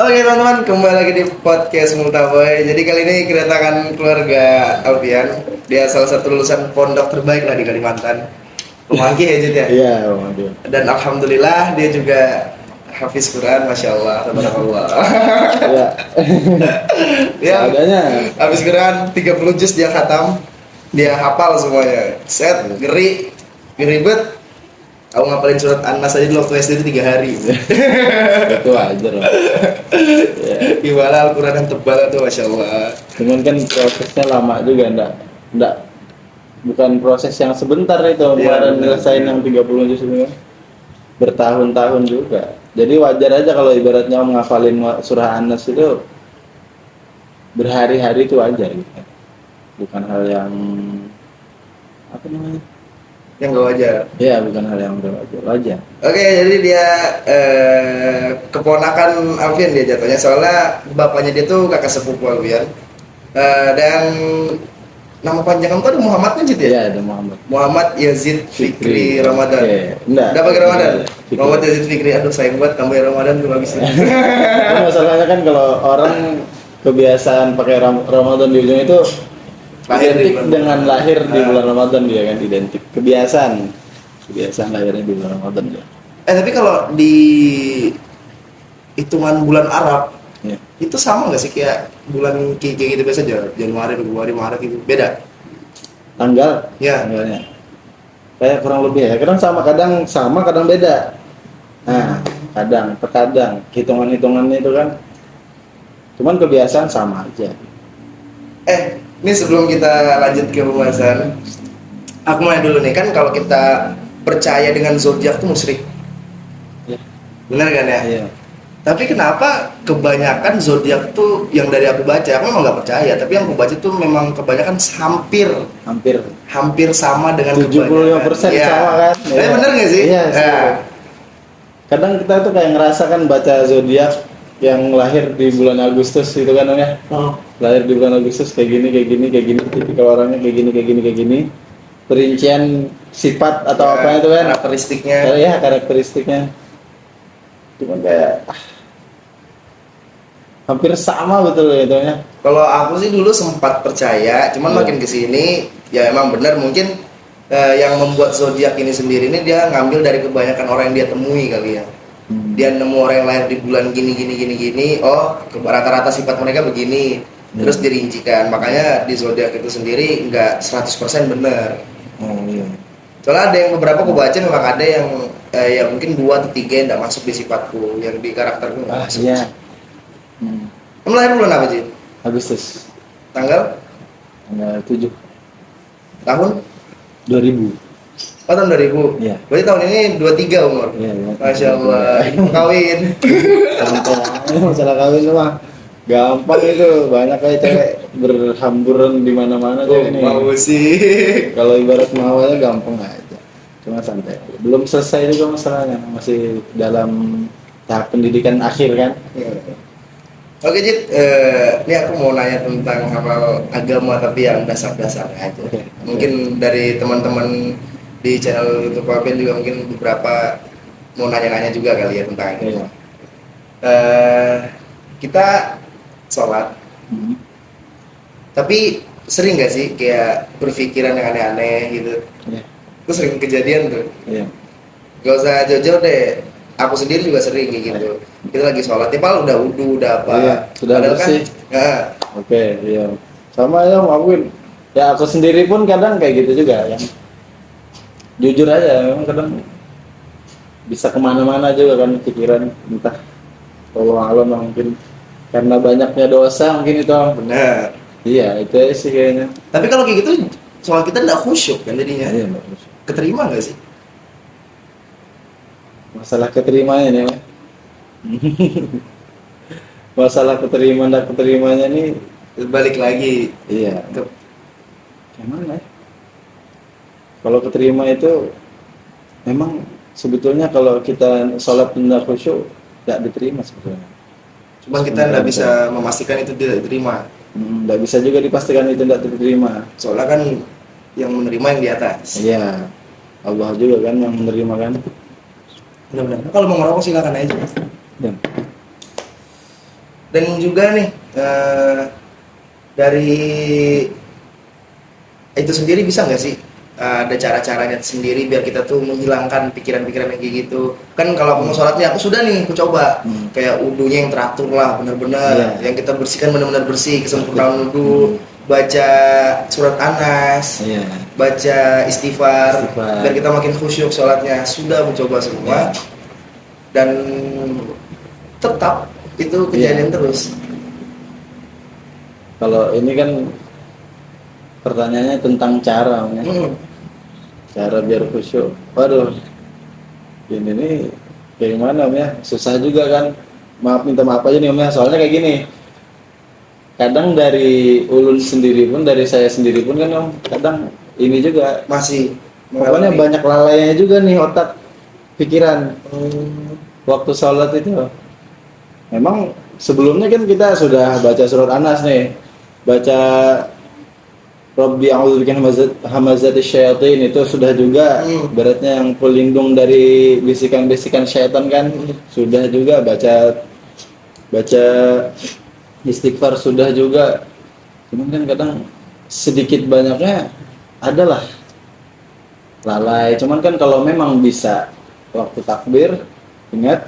Oke teman-teman, kembali lagi di podcast Multaboy. Jadi kali ini kedatangan keluarga Alfian. Dia salah satu lulusan pondok terbaik lah di Kalimantan. Pemangki ya Jud ya? Iya, waduh. Dan alhamdulillah dia juga hafiz Quran, Masya Allah, tabarakallah. Iya. Dia Seadanya. hafiz Quran 30 juz dia khatam. Dia hafal semuanya. Set, ngeri bet. Aku ngapalin surat An-Nas aja dulu waktu SD itu 3 hari. Itu aja lah. Ya. Gimana Al-Quran yang tebal itu, Masya Allah. Cuman kan prosesnya lama juga, enggak bukan proses yang sebentar itu. Iya, Kemarin benar. nyelesain yang 30 juz itu kan bertahun-tahun juga. Jadi wajar aja kalau ibaratnya ngafalin surah An-Nas itu berhari-hari itu wajar gitu. Bukan hal yang apa namanya? Yang gak wajar. Ya, bukan hal yang wajar. Wajar. Oke, jadi dia keponakan Alfian dia jatuhnya, soalnya bapaknya dia tuh kakak sepupu Alfian. Dan nama panjang kamu tuh ada Muhammad kan Jid ya? Iya, ada Muhammad. Muhammad Yazid Fikri Ramadan. Oke. Enggak. Udah pakai Ramadan? Fikri. Muhammad Yazid Fikri, aduh sayang banget tambah Ramadan tuh habis. Tapi masalahnya kan kalau orang kebiasaan pakai Ramadan di ujung itu Lahir di identik bulan. dengan lahir di Ah. bulan Ramadan dia kan identik kebiasaan lahirnya di bulan Ramadan dia. Tapi kalau di hitungan bulan Arab Ya. itu sama nggak sih kayak bulan kayak gitu biasa aja, Januari, Februari, Maret gitu, beda? Tanggal Ya. tanggalnya kayak kurang lebih ya, kadang kadang beda. Nah, terkadang hitungannya itu kan cuman kebiasaan sama aja. Ini sebelum kita lanjut ke pembahasan, aku mau dulu nih, kan kalau kita percaya dengan zodiak tuh musyrik, Ya. benar kan ya? Iya. Tapi kenapa kebanyakan zodiak tuh yang dari aku baca, aku memang nggak percaya, tapi yang aku baca tuh memang kebanyakan hampir sama dengan 75% Iya. sama kan? Tapi Iya. bener nggak sih? Iya, Nah, kadang kita tuh kayak ngerasakan baca zodiak yang lahir di bulan Agustus itu kan ya. Lahir di bulan Agustus kayak gini, tipikal orangnya kayak gini. Perincian sifat atau ya, apa itu kan? karakteristiknya. Ya, karakteristiknya. Cuman kayak hampir sama betul gitu ya. Kalau aku sih dulu sempat percaya, cuman Iya. makin kesini ya emang benar, mungkin yang membuat zodiak ini sendiri ini dia ngambil dari kebanyakan orang yang dia temui kali ya. Dia nemu orang yang lahir di bulan gini, oh rata-rata sifat mereka begini, terus dirincikan. Makanya di zodiak itu sendiri nggak 100% benar. Oh iya. Soalnya ada yang beberapa aku baca memang ada yang ya mungkin 2 atau 3 yang nggak masuk di sifatku, yang di karakterku nggak masuk. Iya. Kamu lahir bulan apa sih? Agustus Tanggal? tanggal 7 Tahun? 2000. Oh, tahun 2000? Iya. Berarti tahun ini 23 umur? Iya, iya. Masya Allah, kawin. Santai aja masalah kawin mah gampang itu, banyak kayak cewek berhamburan di mana-mana cewek ini. Mau sih. Kalau ibarat mau aja gampang aja, cuma santai aja. Belum selesai juga masalahnya, masih dalam tahap pendidikan akhir kan. Oke Jit, ini aku mau nanya tentang hal agama tapi yang dasar-dasar aja. Oke. Mungkin dari teman-teman di channel YouTube Alfian juga mungkin beberapa mau nanya-nanya juga kali ya tentang ini. Iya. Kita sholat, tapi sering nggak sih kayak berpikiran yang aneh-aneh gitu? Iya. Itu sering kejadian tuh. Iya. Gak usah jauh-jauh deh. Aku sendiri juga sering kayak gitu. Kita lagi sholat, tipal udah wudu, udah apa. Iya, sudah Padahal bersih. Kan, Oke, iya. Sama ya, maafin. Ya aku sendiri pun kadang kayak gitu juga ya. Jujur aja, memang kadang bisa kemana-mana juga kan pikiran, entah kalau alam mungkin karena banyaknya dosa mungkin itu. benar. Iya, itu aja sih kayaknya. Tapi kalau kayak gitu, sholat kita nggak khusyuk kan jadinya. Iya, bagus. Keterima nggak sih? Masalah keterimanya nih, Mas. Masalah keterima dan keterimanya nih, Balik lagi. iya. Ke, Gimana ya? Kalau keterima itu memang sebetulnya kalau kita sholat tidak khusyuk tidak diterima sebetulnya. Cuma kita nggak bisa memastikan itu tidak diterima. Tidak bisa juga dipastikan itu tidak diterima. Soalnya kan yang menerima yang di atas. Iya, Allah juga kan yang menerima kan. Benar-benar. Kalau mau ngerokok silakan aja. Ya. Dan juga nih dari itu sendiri bisa nggak sih ada cara-caranya sendiri biar kita tuh menghilangkan pikiran-pikiran yang kayak gitu. Kan kalau aku mau sholat nih, aku sudah nih, aku coba kayak wudunya yang teratur lah, benar-benar yang kita bersihkan benar-benar bersih, kesempurnaan wudu, baca surat Anas, baca istighfar, biar kita makin khusyuk sholatnya. Sudah mencoba semua dan tetap itu kejadian terus. Kalau ini kan pertanyaannya tentang cara, cara biar khusyuk. Waduh, ini nih kayak gimana Om ya? Susah juga kan. Minta maaf aja nih Om ya. Soalnya kayak gini. Kadang dari ulun sendiri pun, dari saya sendiri pun kan Om, kadang ini juga masih pokoknya banyak lalainya juga nih otak, pikiran. Waktu sholat itu. Memang sebelumnya kan kita sudah baca surat Anas nih. Baca Rabbi a'udzubika min hamazati syayatin, itu sudah juga beratnya yang pelindung dari bisikan-bisikan syaitan kan. Sudah juga baca istighfar sudah juga. Cuman kan kadang sedikit banyaknya adalah lalai. Cuman kan kalau memang bisa waktu takbir ingat,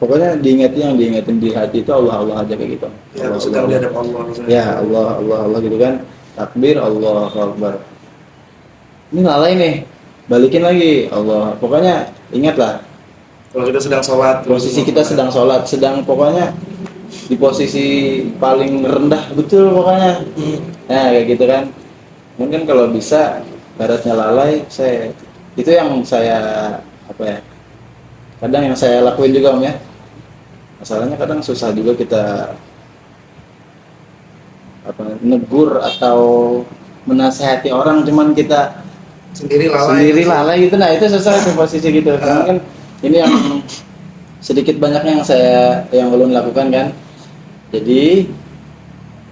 pokoknya diingatin di hati itu Allah aja kayak gitu. Ya, maksudnya di hadapan Allah. Ya Allah gitu kan. Takbir Allahu Akbar. Ini lalai nih. Balikin lagi Allah. Pokoknya ingatlah. Kalau kita sedang sholat. Posisi kita sedang sholat. Pokoknya di posisi paling rendah betul pokoknya. Nah kayak gitu kan. Mungkin kalau bisa baratnya lalai. Itu yang saya kadang yang saya lakuin juga Om ya. Masalahnya kadang susah juga kita negur atau menasehati orang, cuman kita sendiri lalai gitu. Nah itu susah tuh posisi gitu. Karena kan ini yang sedikit banyaknya yang ulun lakukan kan. Jadi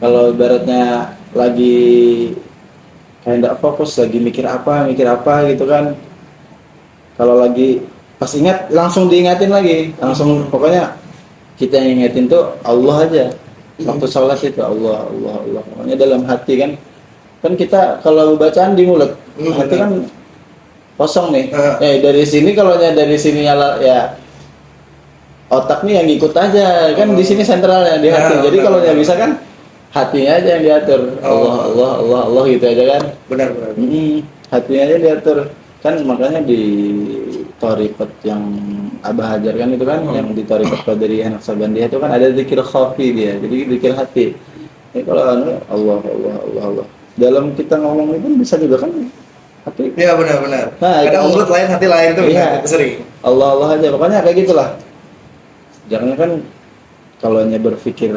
kalau ibaratnya lagi kayak nggak fokus, lagi mikir apa gitu kan, kalau lagi pas ingat langsung diingatin lagi, langsung pokoknya kita yang ingetin tuh Allah aja. Waktu sholat itu Allah pokoknya dalam hati kan kita kalau bacaan di mulut, hati kan kosong nih. Dari sini dari sini ya otak nih yang ikut aja kan, di sini sentralnya di hati. Jadi kalau nggak bisa kan hatinya aja yang diatur. Allah gitu aja kan. Benar. Hatinya aja diatur kan. Makanya di Thariqat yang Abah ajarkan itu kan, yang di Thariqat Qadariyah Naqsabandiyah itu kan ada zikir khafi dia. Jadi zikir hati. Ini kalau Allah. Dalam kita ngomong itu bisa juga kan hati. Iya benar. Nah, kadang mulut lain hati lain itu sering. Allah aja. Pokoknya kayak gitulah. Jangan kan kalau hanya berpikir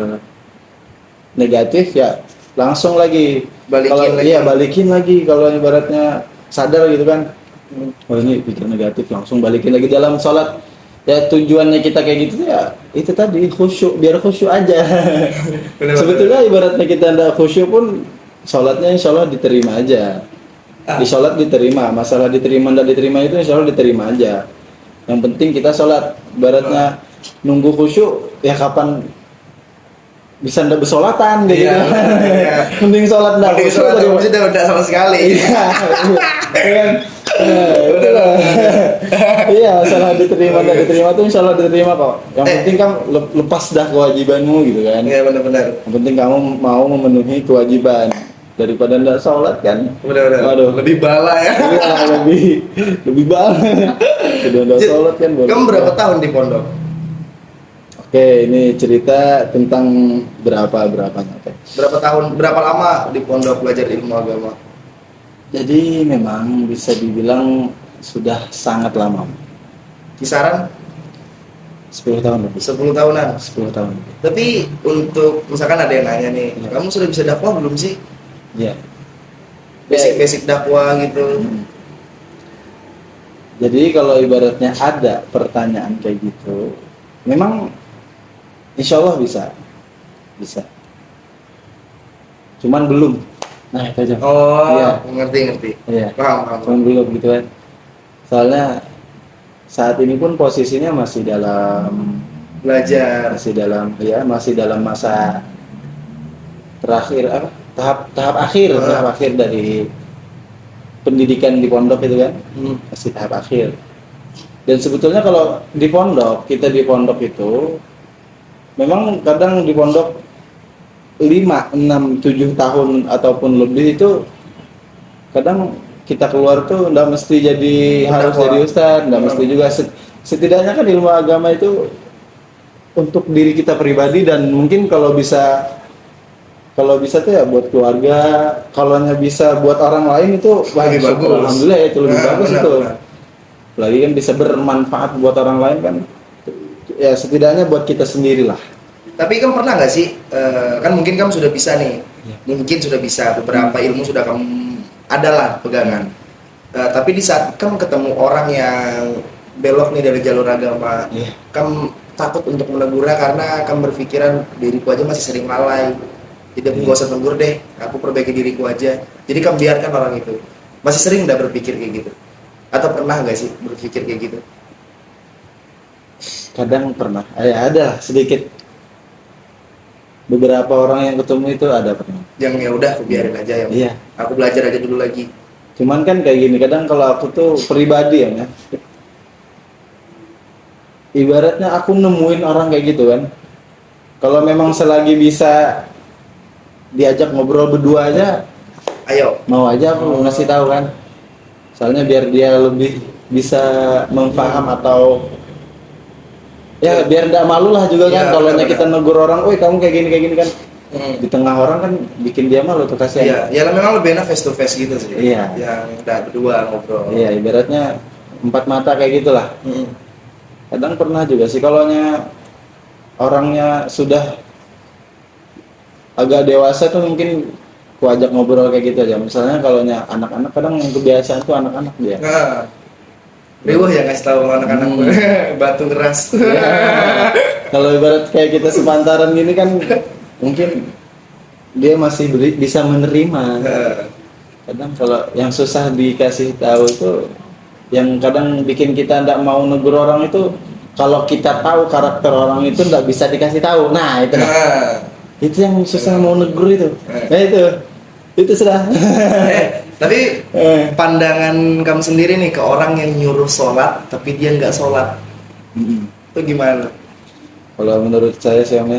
negatif ya langsung lagi balikin lagi. Kalau ibaratnya sadar gitu kan, oh ini pikir negatif, langsung balikin lagi dalam sholat. Ya tujuannya kita kayak gitu ya itu tadi, khusyuk, biar khusyuk aja. Sebetulnya ibaratnya kita tidak khusyuk pun sholatnya insya Allah diterima aja. Di sholat diterima, masalah diterima tidak diterima itu insya Allah diterima aja. Yang penting kita sholat. Ibaratnya nunggu khusyuk ya kapan bisa ndak bersolatan gitu. Mending sholat ndak khusyuk sudah sama sekali. Iya, masalah diterima ndak diterima tuh insya Allah diterima kok. Yang penting kan lepas dah kewajibanmu gitu kan. Iya benar. Yang penting kamu mau memenuhi kewajiban daripada ndak sholat kan. Benar. Waduh, lebih bala ya. Iya, lebih bala. Sudah ndak sholat kan. Kamu berapa tahun di pondok? Oke, ini cerita tentang berapa tahun, berapa lama di pondok belajar ilmu agama? Jadi memang bisa dibilang sudah sangat lama. Kisaran 10 tahun lebih. 10 tahunan. 10 tahun. Tapi untuk misalkan ada yang nanya nih, kamu sudah bisa dakwah belum sih? Iya. Basic dakwah gitu. Jadi kalau ibaratnya ada pertanyaan kayak gitu, memang insya Allah bisa. Cuman belum. Nah itu aja. Ngerti. Iya. Paham. Cuman belum gitu kan. Soalnya saat ini pun posisinya masih dalam belajar. masih dalam masa terakhir apa tahap akhir dari pendidikan di pondok itu kan, masih tahap akhir. Dan sebetulnya kalau di pondok itu memang kadang di pondok 5, 6, 7 tahun ataupun lebih itu kadang kita keluar tuh nggak mesti harus jadi ustadz, nggak mesti juga setidaknya kan ilmu agama itu untuk diri kita pribadi, dan mungkin kalau bisa tuh ya buat keluarga, kalau bisa buat orang lain itu Lebih bagus. Alhamdulillah itu lebih bagus benar, itu. benar. Lagi kan bisa bermanfaat buat orang lain kan, ya setidaknya buat kita sendiri lah. Tapi kamu pernah nggak sih, kan mungkin kamu sudah bisa nih, mungkin sudah bisa beberapa ilmu sudah kamu adalah pegangan. Tapi di saat kamu ketemu orang yang belok nih dari jalur agama, kamu takut untuk menegurnya karena kamu berpikiran diriku aja masih sering lalai. Jadi aku nggak usah tegur deh, aku perbaiki diriku aja. Jadi kamu biarkan orang itu. Masih sering nggak berpikir kayak gitu? Atau pernah nggak sih berpikir kayak gitu? Kadang pernah, ada sedikit. Beberapa orang yang ketemu itu ada pernah. Yang ya udah aku biarin aja ya. Iya. Aku belajar aja dulu lagi. Cuman kan kayak gini, kadang kalau aku tuh pribadi ya, ibaratnya aku nemuin orang kayak gitu kan. Kalau memang selagi bisa diajak ngobrol berdua aja, Ayo. mau aja aku ngasih tahu kan. Soalnya biar dia lebih bisa memfaham atau ya biar tidak malu lah juga kan. Iya, Kalau benar-benar. kita negur orang, "Woi, kamu kayak gini kan." Di tengah orang kan bikin dia malu tuh, kasihan. Iya, ya memang lebih enak face to face gitu sih. Iya. Yang udah berdua ngobrol. Iya, ibaratnya 4 mata kayak gitulah. Kadang pernah juga sih kalau orangnya sudah agak dewasa tuh mungkin ku ajak ngobrol kayak gitu aja. Misalnya kalau anak-anak, kadang yang kebiasaan tuh anak-anak dia. Nah, riwah ya ngasih tahu anak-anak batu keras. Ya, kalau ibarat kayak kita sepantaran gini kan mungkin dia masih bisa menerima. Kadang kalau yang susah dikasih tahu itu, yang kadang bikin kita tidak mau negur orang itu, kalau kita tahu karakter orang itu tidak bisa dikasih tahu. Nah itu itu yang susah mau negur itu. Nah itu sudah. Tapi pandangan kamu sendiri nih ke orang yang nyuruh sholat tapi dia nggak sholat, itu gimana? Kalau menurut saya sih Yang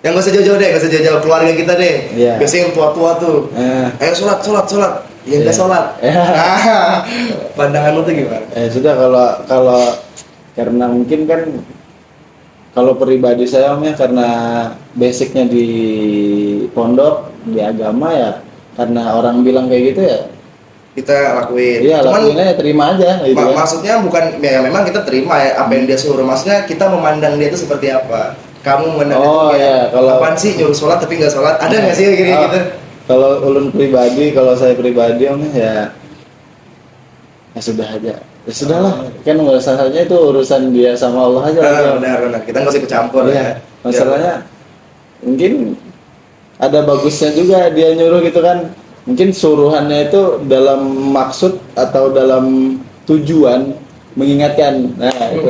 nggak usah jauh-jauh deh, nggak usah jauh-jauh, keluarga kita deh. Iya. Biasanya yang tua-tua tuh, ayo sholat, ya nggak sholat. Pandangan lu tuh gimana? Sudah, kalau karena mungkin kan kalau pribadi saya karena basicnya di pondok di agama ya, karena orang bilang kayak gitu ya Kita lakuin. iya, Cuman lakuin aja, terima aja gitu kan. maksudnya bukan ya memang kita terima ya apa yang dia suruh. Maksudnya kita memandang dia itu seperti apa? Kamu memandang dia iya, kalau apaan sih nyuruh sholat tapi nggak sholat? Ada nggak sih kayak gitu? Kalau ulun pribadi, kalau saya pribadi ya sudah aja. Ya sudahlah, kan masalahnya itu urusan dia sama Allah aja. Benar. Kita nggak usah ikut campur ya. Iya, masalahnya mungkin ada bagusnya juga dia nyuruh gitu kan. Mungkin suruhannya itu dalam maksud atau dalam tujuan mengingatkan. Nah, itu.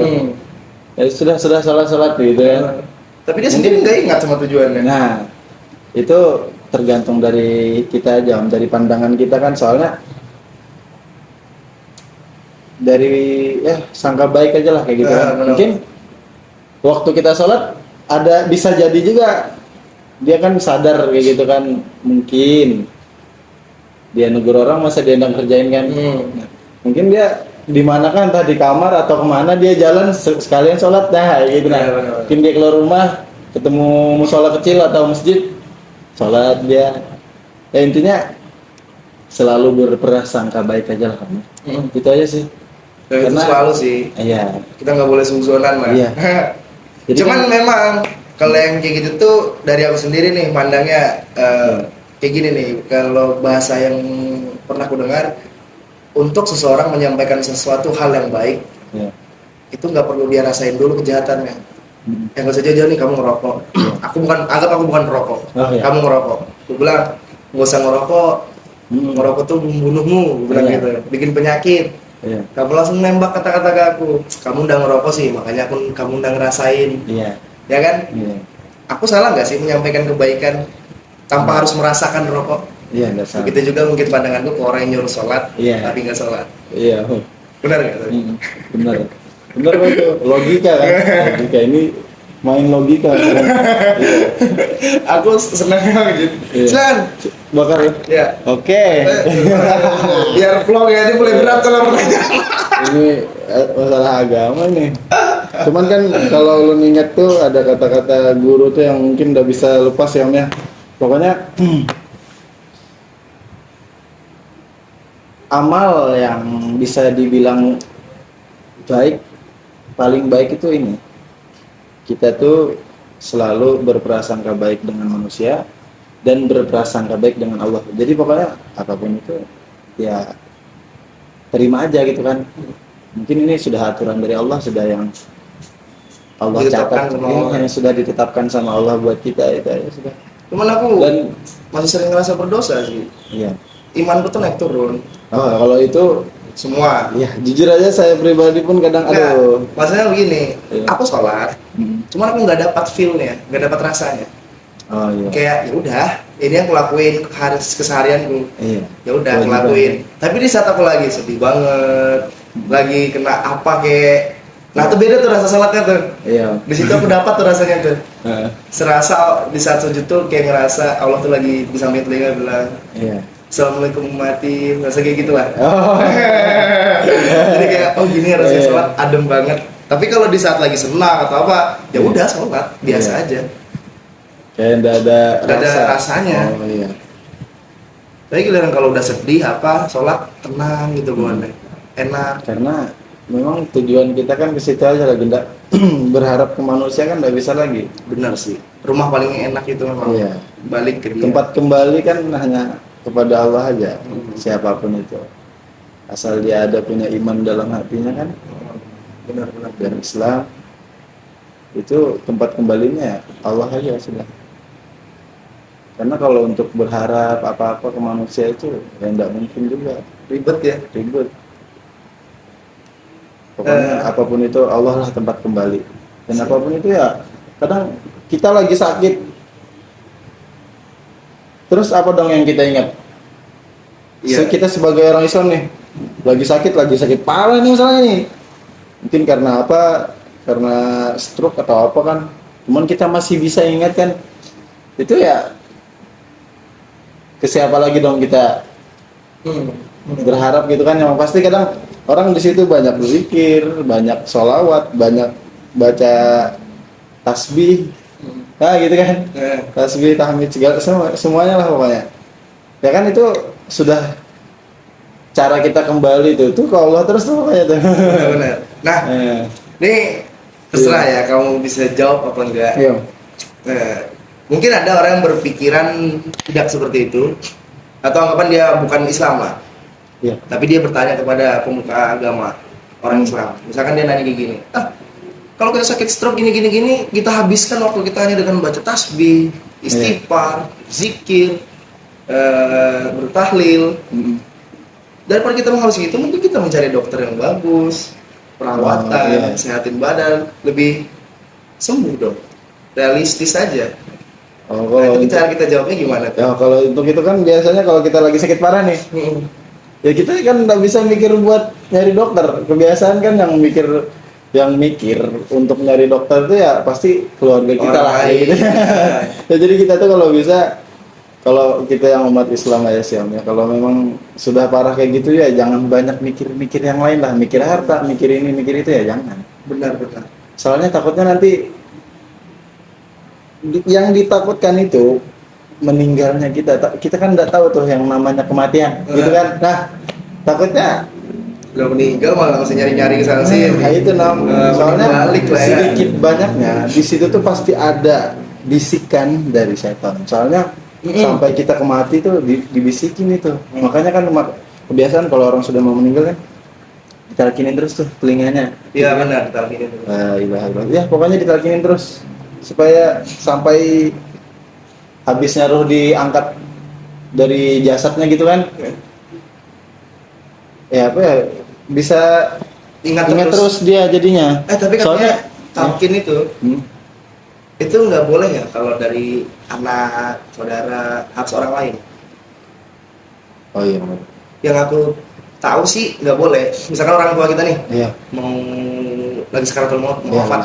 Ya sudah sholat gitu kan. Tapi dia sendiri nggak ingat sama tujuannya. Nah, itu tergantung dari kita aja, dari pandangan kita kan, soalnya dari sangka baik aja lah kayak gitu kan. Mungkin waktu kita sholat bisa jadi juga dia kan sadar kayak gitu kan, mungkin dia negur orang masa dia nggak kerjain kan. Nah, mungkin dia di mana kan, entah di kamar atau kemana, dia jalan sekalian sholat gitu. Nah, mungkin dia keluar rumah ketemu musola kecil atau masjid, sholat dia. Ya intinya selalu berprasangka baik aja lah kamu. Itu aja sih. Itu selalu sih. Iya. Kita nggak boleh sungguhan lah. Iya. Jadi Cuman memang kalau yang kayak gitu tuh dari aku sendiri nih mandangnya kayak gini nih. Kalau bahasa yang pernah aku dengar, untuk seseorang menyampaikan sesuatu hal yang baik, itu nggak perlu dia rasain dulu kejahatannya. Yang nggak usah jauh-jauh nih, kamu ngerokok. Aku bukan perokok. Kamu ngerokok. Aku bilang nggak usah ngerokok. Ngerokok tuh membunuhmu, aku bilang gitu. Bikin penyakit. Iya. Kamu langsung nembak kata-kata ke aku. Kamu udah ngerokok sih, makanya kamu udah ngerasain. Iya. Ya kan? Iya. Aku salah nggak sih menyampaikan kebaikan tanpa harus merasakan rokok? Iya, nggak salah. Begitu juga mungkin pandanganku ke orang yang nyuruh sholat, Iya. tapi nggak sholat. Iya. Benar nggak? Benar. Benar itu logika kan? Logika ini main logika. Kan? Iya. Aku senang gitu. Iya. Silakan. Bakar ya? Ya. Oke. Biar vlog ya, ini mulai berat kalau pertanyaan. Ini masalah agama nih. Cuman kan kalau lu inget tuh ada kata-kata guru tuh yang mungkin udah bisa lepas ya Om ya. Pokoknya amal yang bisa dibilang baik, paling baik itu ini. Kita tuh selalu berprasangka baik dengan manusia dan berprasangka baik dengan Allah. Jadi pokoknya apapun itu ya terima aja gitu kan. Mungkin ini sudah aturan dari Allah, sudah yang Allah catat, yang sudah ditetapkan sama Allah buat kita itu ya sudah. Cuman aku Dan masih sering ngerasa berdosa sih. iya. Imanku tuh naik turun. Oh, kalau itu Semua. ya jujur aja saya pribadi pun kadang aduh. Maksudnya begini, Iya. aku sholat, cuman aku nggak dapat feel-nya, nggak dapat rasanya. Oh iya. Kayak ya udah, ini yang aku lakuin keseharianku. Iya. Ya udah aku Kewajiban. lakuin. Tapi di saat aku lagi sedih banget, lagi kena apa kayak, nah itu beda tuh rasa sholatnya tuh. Iya. Di situ aku dapat tuh rasanya tuh. Heeh. Serasa di saat sujud tuh kayak ngerasa Allah tuh lagi di samping telinga bilang, Iya. Assalamualaikum ummati, rasa kayak gitu lah. Oh. Jadi kayak oh gini rasanya Iya. sholat adem banget. Tapi kalau di saat lagi senang atau apa, ya Iya. udah sholat biasa Iya. aja. Kayak enggak ada Nggak ada rasanya. Oh iya. Tapi giliran kalau udah sedih apa, sholat tenang gitu bawaannya, enak. Karena memang tujuan kita kan ke situ aja lagi enggak berharap ke manusia kan enggak bisa lagi. Benar sih. Rumah paling enak itu memang. Iya. Balik ke dia. Tempat kembali kan hanya kepada Allah aja, siapapun itu. Asal dia ada punya iman dalam hatinya kan, Benar-benar. dan Islam itu tempat kembalinya Allah aja sudah. Karena kalau untuk berharap apa-apa ke manusia itu ya enggak mungkin juga, Ribet ya. ribet. Pokoknya apapun itu Allah lah tempat kembali. Dan apapun itu ya kadang kita lagi sakit. Terus apa dong yang kita ingat? Iya. Kita sebagai orang Islam nih, lagi sakit parah nih misalnya nih. Mungkin karena apa? Karena stroke atau apa kan. Cuman kita masih bisa ingat kan. Itu ya ke siapa lagi dong kita berharap gitu kan. Yang pasti kadang orang di situ banyak berzikir, banyak sholawat, banyak baca tasbih. Nah gitu kan. Tasbih, tahmid, segala semuanya lah pokoknya. Ya kan itu sudah cara kita kembali tuh ke Allah terus tuh pokoknya tuh. Benar-benar. Nah, ini terserah ya kamu bisa jawab apa enggak. Iya. Mungkin ada orang yang berpikiran tidak seperti itu atau anggapan dia bukan Islam lah. Iya. Tapi dia bertanya kepada pemuka agama orang Islam. Misalkan dia nanya kayak gini, kalau kita sakit stroke gini, kita habiskan waktu kita hanya dengan baca tasbih, istighfar, zikir, bertahlil. Daripada kita menghabiskan itu, mungkin kita mencari dokter yang bagus, perawatan, sehatin badan, lebih sembuh dong. Realistis aja. Oh, Nah, itu cara kita jawabnya gimana tuh? Ya kalau untuk itu kan biasanya kalau kita lagi sakit parah nih, ya kita kan nggak bisa mikir buat nyari dokter. Kebiasaan kan yang mikir untuk nyari dokter itu ya pasti keluarga kita Orang lah lain. gitu. Ya, jadi kita tuh kalau bisa, kalau kita yang umat Islam aja sih Om ya, kalau memang sudah parah kayak gitu ya jangan banyak mikir yang lain lah, mikir harta, mikir ini mikir itu ya jangan. Benar-benar. Soalnya takutnya nanti yang ditakutkan itu meninggalnya kita kan nggak tahu tuh yang namanya kematian gitu kan. Nah takutnya Udah meninggal malah masih nyari-nyari ke sana sini. nah itu soalnya balik lah ya. sedikit banyaknya di situ tuh pasti ada bisikan dari setan. Soalnya sampai kita kemati tuh dibisikin itu. Makanya kan kebiasaan kalau orang sudah mau meninggal kan ditalkinin terus tuh telinganya. Iya benar, talkinin dulu. Ya pokoknya ditalkinin terus supaya sampai habisnya ruh diangkat dari jasadnya gitu kan. Ya apa ya, bisa Ingat ingat terus. terus dia jadinya. Tapi katanya talqin itu Hmm. itu nggak boleh ya kalau dari anak saudara harus orang lain. Oh iya. Yang aku tahu sih nggak boleh. Misalkan orang tua kita nih Iya. mau lagi sekaratul maut mau Iya, wafat,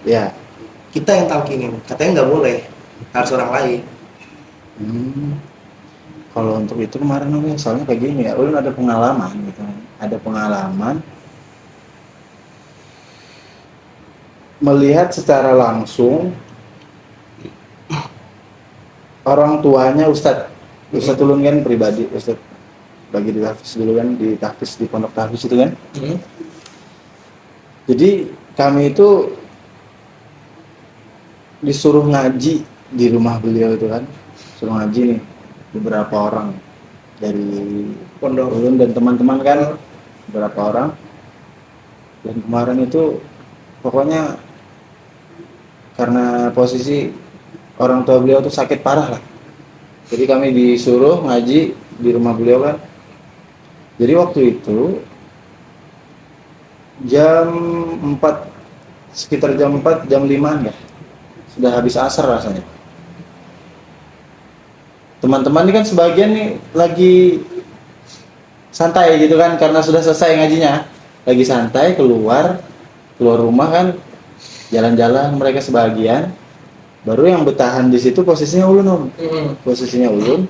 Iya. kita yang talqinin, katanya nggak boleh, harus orang lain. Hmm. Kalau untuk itu kemarin soalnya kayak gini ya, ulun ada pengalaman gitu. Ada pengalaman melihat secara langsung orang tuanya Ustadz ulun kan pribadi, Ustadz bagi di tahfiz dulu kan, di tahfiz di pondok tahfiz itu kan. Jadi kami itu disuruh ngaji di rumah beliau itu kan, suruh ngaji nih beberapa orang dari Pondok. ulun dan teman-teman kan, beberapa orang. Dan kemarin itu pokoknya karena posisi orang tua beliau tuh sakit parah lah, jadi kami disuruh ngaji di rumah beliau kan. Jadi waktu itu jam 4, sekitar jam 4, jam 5 ya, sudah habis asar rasanya. Teman-teman ini kan sebagian nih lagi santai gitu kan, karena sudah selesai ngajinya, lagi santai keluar rumah kan, jalan-jalan mereka sebagian. Baru yang bertahan di situ posisinya ulun posisinya ulun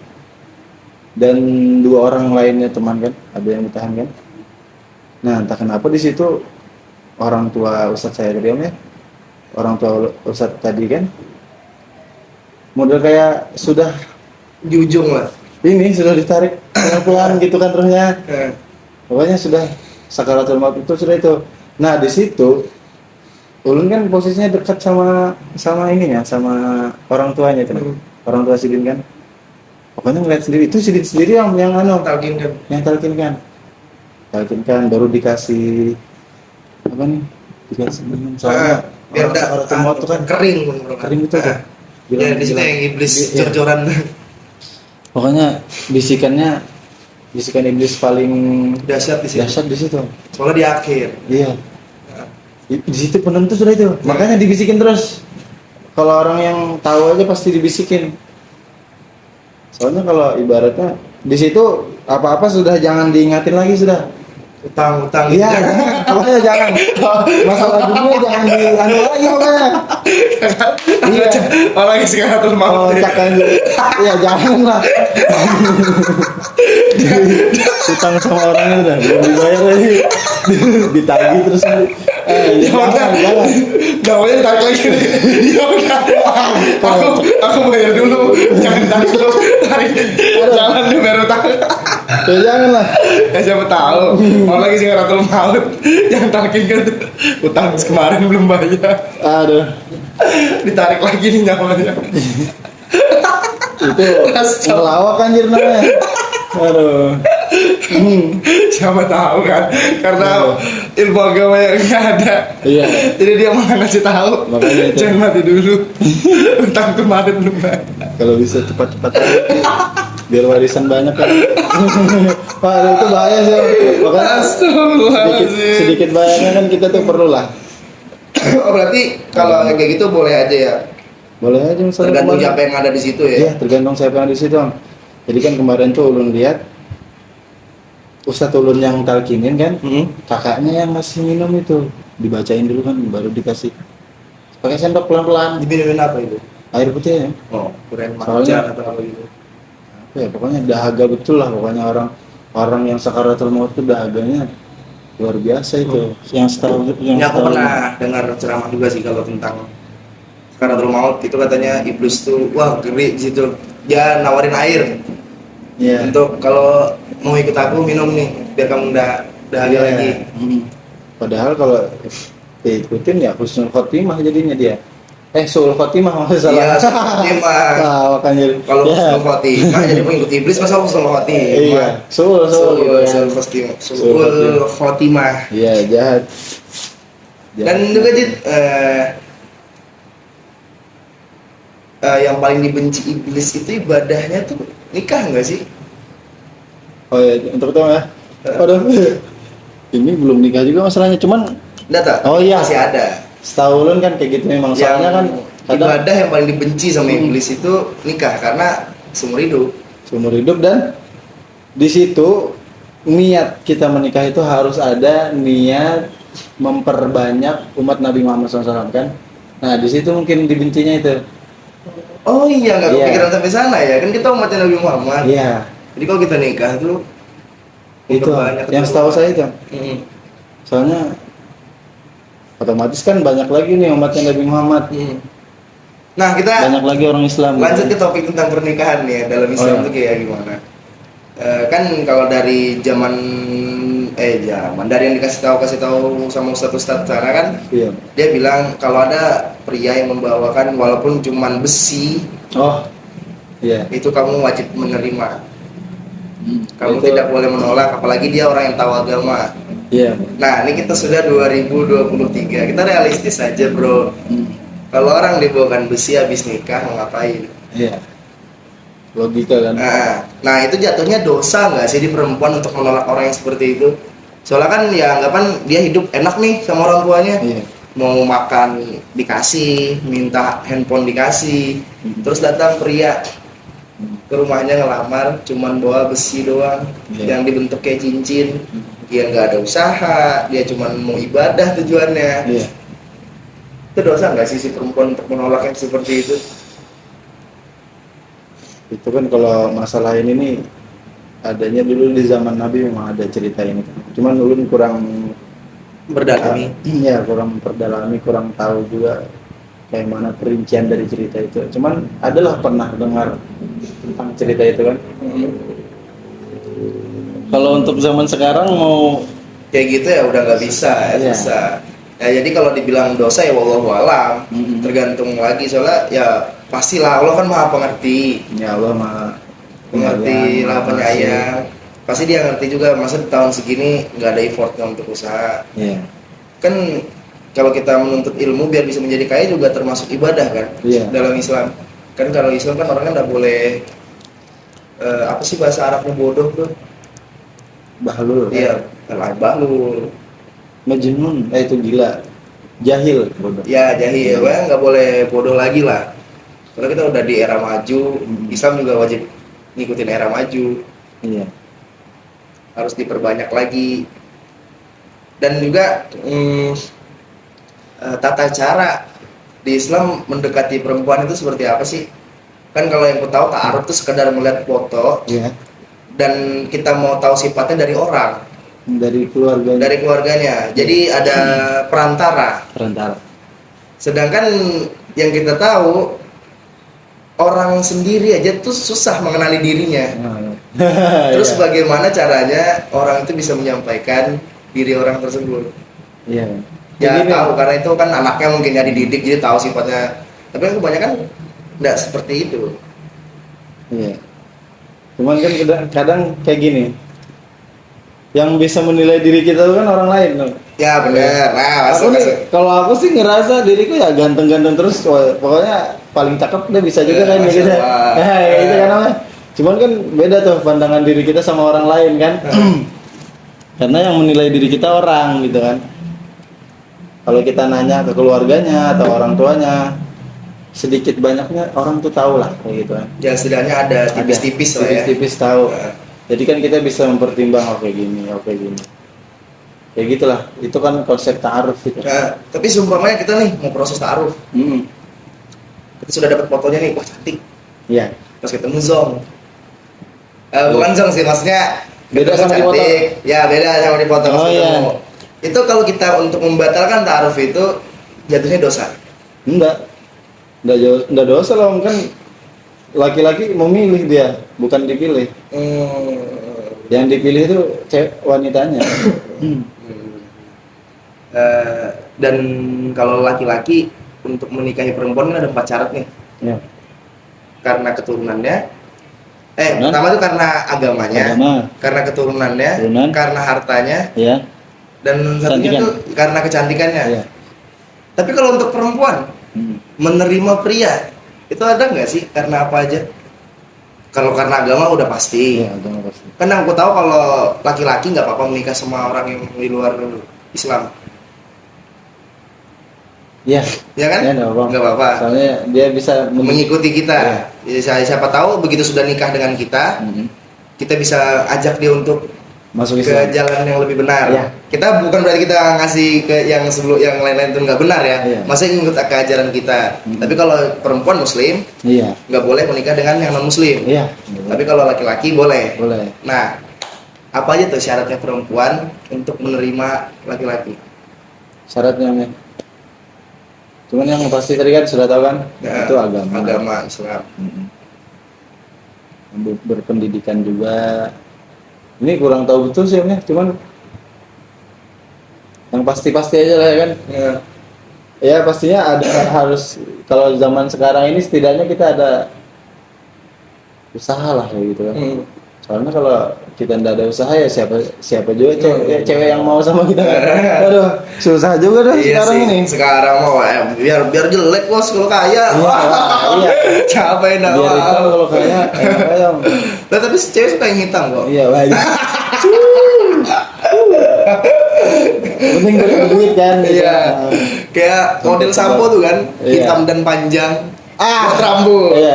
dan 2 orang lainnya teman kan, ada yang bertahan kan. Nah entah kenapa di situ orang tua Ustadz saya tadi ya, orang tua Ustadz tadi kan model kayak sudah Di ujung lah. ini sudah ditarik pelan-pelan gitu kan rohnya. Pokoknya sudah sakaratul maut itu sudah itu. Nah di situ ulun kan posisinya dekat sama ininya, sama orang tuanya itu, orang tua Sidin kan. Pokoknya ngeliat sendiri itu Sidin sendiri yang Talqin kan. yang talqin kan baru dikasih apa nih, dikasih minum soalnya Biar orang sakaratul maut itu kan kering itu tuh. Ya di situ yang iblis jor-joran. Pokoknya bisikan iblis paling Dahsyat di situ. dahsyat di situ. Soalnya di akhir. Iya. Di situ penentu sudah itu. Makanya dibisikin terus. Kalau orang yang tahu aja pasti dibisikin. Soalnya kalau ibaratnya di situ apa-apa sudah jangan diingatin lagi sudah. Utang. Iya, pokoknya jangan. Masalah dunia jangan dianu lagi pokoknya. Iya. Orang yang sekaratul maut. Cakkan. Iya, jangan lah. Utang sama orangnya udah belum dibayar lagi. Ditagih terus. Jangan. Namanya tarik lagi. Ya udah. Aku bayar dulu. Jangan tarik dulu. Tarik. Jangan lu baru tarik. Ya jangan lah. Ya siapa tahu. Orang lagi sekaratul maut. Jangan tarikin kan. Utang kemarin belum bayar. Aduh. Ditarik lagi nih nyawanya. Itu ngelawak anjir namanya. Aduh. Siapa tahu kan, karena ilmu agama yang nggak ada. Iya. Jadi dia mau ngasih tahu. Makanya itu. Jangan mati dulu. Utang kemarin belum bayar. Kalau bisa cepat-cepat biar warisan banyak kan. Pak itu bahaya sih. Makanya sedikit bayarnya kan kita tuh perlu lah. Oh, berarti kalau kayak gitu boleh aja ya. Boleh aja misalnya. Tergantung siapa yang ada di situ ya. Iya, tergantung siapa yang ada di situ. Om. Jadi kan kemarin tuh ulun lihat Ustadz ulun yang talkinin kan, kakaknya yang ngasih minum itu dibacain dulu kan, baru dikasih pakai sendok pelan-pelan. Diminumin apa itu? Air putih ya. Oh, keren Soalnya- macam atau apa gitu. Apa ya, pokoknya dahaga betul lah, pokoknya orang yang sakaratul maut itu dahaganya luar biasa itu. Yang Ini aku pernah dengar ceramah juga sih kalau tentang sakaratul maut itu katanya iblis tuh wah gede di situ. Dia nawarin air ya. untuk kalau mau ikut aku minum nih biar kamu dahaga lagi. Padahal kalau diikutin ya husnul khotimah jadinya dia. Suul khotimah maksudnya Iya, salah. khotimah. Makanya Kalau husnul khotimah jadi pengikut iblis masa husnul khotimah. Iya, suul Suul khotimah. Iya, jahat. Dan juga Jid, yang paling dibenci iblis itu ibadahnya tuh nikah nggak sih? Oh ya, untuk itu ya. Waduh. ini belum nikah juga masalahnya, cuman Enggak tak? Oh iya. Masih ada. setahu ulun kan kayak gitu memang, soalnya kan kadang Ibadah yang paling dibenci sama iblis itu nikah karena seumur hidup. seumur hidup, dan di situ niat kita menikah itu harus ada niat memperbanyak umat Nabi Muhammad SAW kan. Nah di situ mungkin dibencinya itu. Oh iya, nggak Iya. kepikiran sampai sana ya. Kan kita umatnya Nabi Muhammad. Iya, Jadi kalau kita nikah tuh itu memperbanyak yang tuh. setahu saya itu. Mm-mm. Soalnya otomatis kan banyak lagi nih umatnya Nabi Muhammad, Nah, kita banyak lagi orang Islam. lanjut gitu. ke topik tentang pernikahan nih ya. Dalam Islam iya. tuh kayak gimana? Kan kalau dari zaman dari yang kasih tahu sama ustadz sana kan, Iya. dia bilang kalau ada pria yang membawakan walaupun cuman besi, Oh, iya. itu kamu wajib menerima. Kamu Itu- tidak boleh menolak, apalagi dia orang yang tahu agama. Iya. Nah, ini kita sudah 2023, kita realistis aja bro. Kalau orang dibawakan besi habis nikah mau ngapain? Iya. Logika kan. Nah, itu jatuhnya dosa nggak sih di perempuan untuk menolak orang yang seperti itu? Soalnya kan ya anggapan dia hidup enak nih sama orang tuanya, Iya. mau makan dikasih, minta handphone dikasih, terus datang pria ke rumahnya ngelamar, cuman bawa besi doang, Iya. yang dibentuk kayak cincin, dia nggak ada usaha, dia cuman mau ibadah tujuannya. Iya. Itu dosa nggak sih si perempuan untuk menolak yang seperti itu? Itu kan kalau masalah ini nih adanya dulu di zaman Nabi memang ada cerita ini. Cuman ulun kurang Berdalami. Iya, kurang memperdalami, kurang tahu juga kayak mana perincian dari cerita itu. Cuman adalah pernah dengar tentang cerita itu kan. Kalau untuk zaman sekarang mau Kayak gitu ya udah nggak bisa ya, Iya. susah. Ya jadi kalau dibilang dosa ya wallahu alam, Mm-mm. tergantung lagi soalnya ya pastilah Allah kan maha pengerti, ya Allah mah pengerti lah Maha penyayang. Pasti dia ngerti juga masa di tahun segini nggak ada effortnya untuk usaha. Iya. Kan kalau kita menuntut ilmu biar bisa menjadi kaya juga termasuk ibadah kan Iya. dalam Islam. Kan kalau Islam kan orang kan nggak boleh apa sih bahasa Arabnya bodoh tuh? Bahlul. Iya, bahlul. Majnun, itu gila. Jahil, bodoh. Ya jahil, ya nggak boleh bodoh lagi lah. Karena kita udah di era maju, Islam juga wajib ngikutin era maju, Iya. harus diperbanyak lagi. Dan juga tata cara di Islam mendekati perempuan itu seperti apa sih? Kan kalau yang ku tahu ta'aruf itu sekedar melihat foto Iya. dan kita mau tahu sifatnya dari orang, Dari keluarga. dari keluarganya. Jadi ada perantara. perantara. Sedangkan yang kita tahu orang sendiri aja tuh susah mengenali dirinya. Terus Iya. bagaimana caranya orang itu bisa menyampaikan diri orang tersebut? Iya. Ya Jadi tahu karena itu kan anaknya mungkin ya dididik jadi tahu sifatnya. Tapi kan kebanyakan nggak seperti itu. Iya. Cuman kan kadang kayak gini. Yang bisa menilai diri kita tuh kan orang lain loh. Ya benar. Nah, Aku masuk. nih, kalau aku sih ngerasa diriku ya ganteng-ganteng terus, pokoknya paling cakep udah bisa juga Ya, kan Masya gitu. Allah. Nah, kayak gitu kan namanya. Cuman kan beda tuh pandangan diri kita sama orang lain kan. Karena yang menilai diri kita orang gitu kan. Kalau kita nanya ke keluarganya atau orang tuanya, sedikit banyaknya orang tuh tahu lah kayak gitu kan. Ya setidaknya ada tipis-tipis lah ya. Tipis-tipis tahu. Nah, Jadi kan kita bisa mempertimbang kayak gini, kayak gini. Kayak gitulah. Itu kan konsep ta'aruf itu. nah, tapi seumpamanya kita nih mau proses ta'aruf, Hmm. kita sudah dapat fotonya nih, wah cantik. Iya. Pas ketemu zong. Bukan zong sih, maksudnya Beda ketemu sama di foto. cantik. Ya beda sama di foto pas Oh, ketemu. iya. Itu kalau kita untuk membatalkan ta'aruf itu jatuhnya dosa. Enggak dosa loh, kan laki-laki memilih dia, bukan dipilih. Yang dipilih itu wanitanya. Dan kalau laki-laki untuk menikahi perempuan kan ada 4 syarat nih. Ya. Karena keturunannya, Karena? pertama itu karena agamanya, Agama. karena keturunannya, Keturunan. karena hartanya, Ya. dan satunya Kecantikan. tuh karena kecantikannya. Iya. Tapi kalau untuk perempuan menerima pria itu ada nggak sih? Karena apa aja? Kalau karena agama udah pasti. Iya, agama pasti. Kan aku tahu kalau laki-laki nggak apa-apa menikah sama orang yang di luar Islam. Iya. Ya kan? Ya, nggak apa-apa. Nggak apa-apa. Soalnya dia bisa Mengikuti kita. Iya. Jadi, siapa tahu begitu sudah nikah dengan kita, kita bisa ajak dia untuk masuk ke Islam. jalan yang lebih benar. Iya. Kita bukan berarti kita ngasih ke yang sebelum yang lain-lain itu nggak benar ya. Iya. Masih ngikut ke ajaran kita. Tapi kalau perempuan Muslim Iya. nggak boleh menikah dengan yang non Muslim. Iya. Tapi kalau laki-laki boleh. Boleh. Nah, apa aja tuh syaratnya perempuan untuk menerima laki-laki? Syaratnya nih. Cuman yang pasti tadi kan sudah tahu kan, Ya, itu agama. Agama Islam. Berpendidikan juga. Ini kurang tahu betul sih ya, cuman yang pasti-pasti aja lah ya kan. Ya. Ya pastinya ada harus, kalau zaman sekarang ini setidaknya kita ada usaha lah kayak gitu kan. Soalnya kalau kita nggak ada usaha ya siapa juga cewek yang mau sama kita kan. Aduh, susah juga dah Iya sekarang sih, ini. sekarang mau biar jelek bos kalau kaya. Iya, iya. Siapa yang nggak Biar hitam mau? kalau kaya, ayam. Nah, tapi cewek suka yang hitam kok. Iya, banyak. Penting duit kan. gitu. Iya. Kayak model sampo tuh kan, Iya. hitam dan panjang. Ah. Buat rambut. Iya.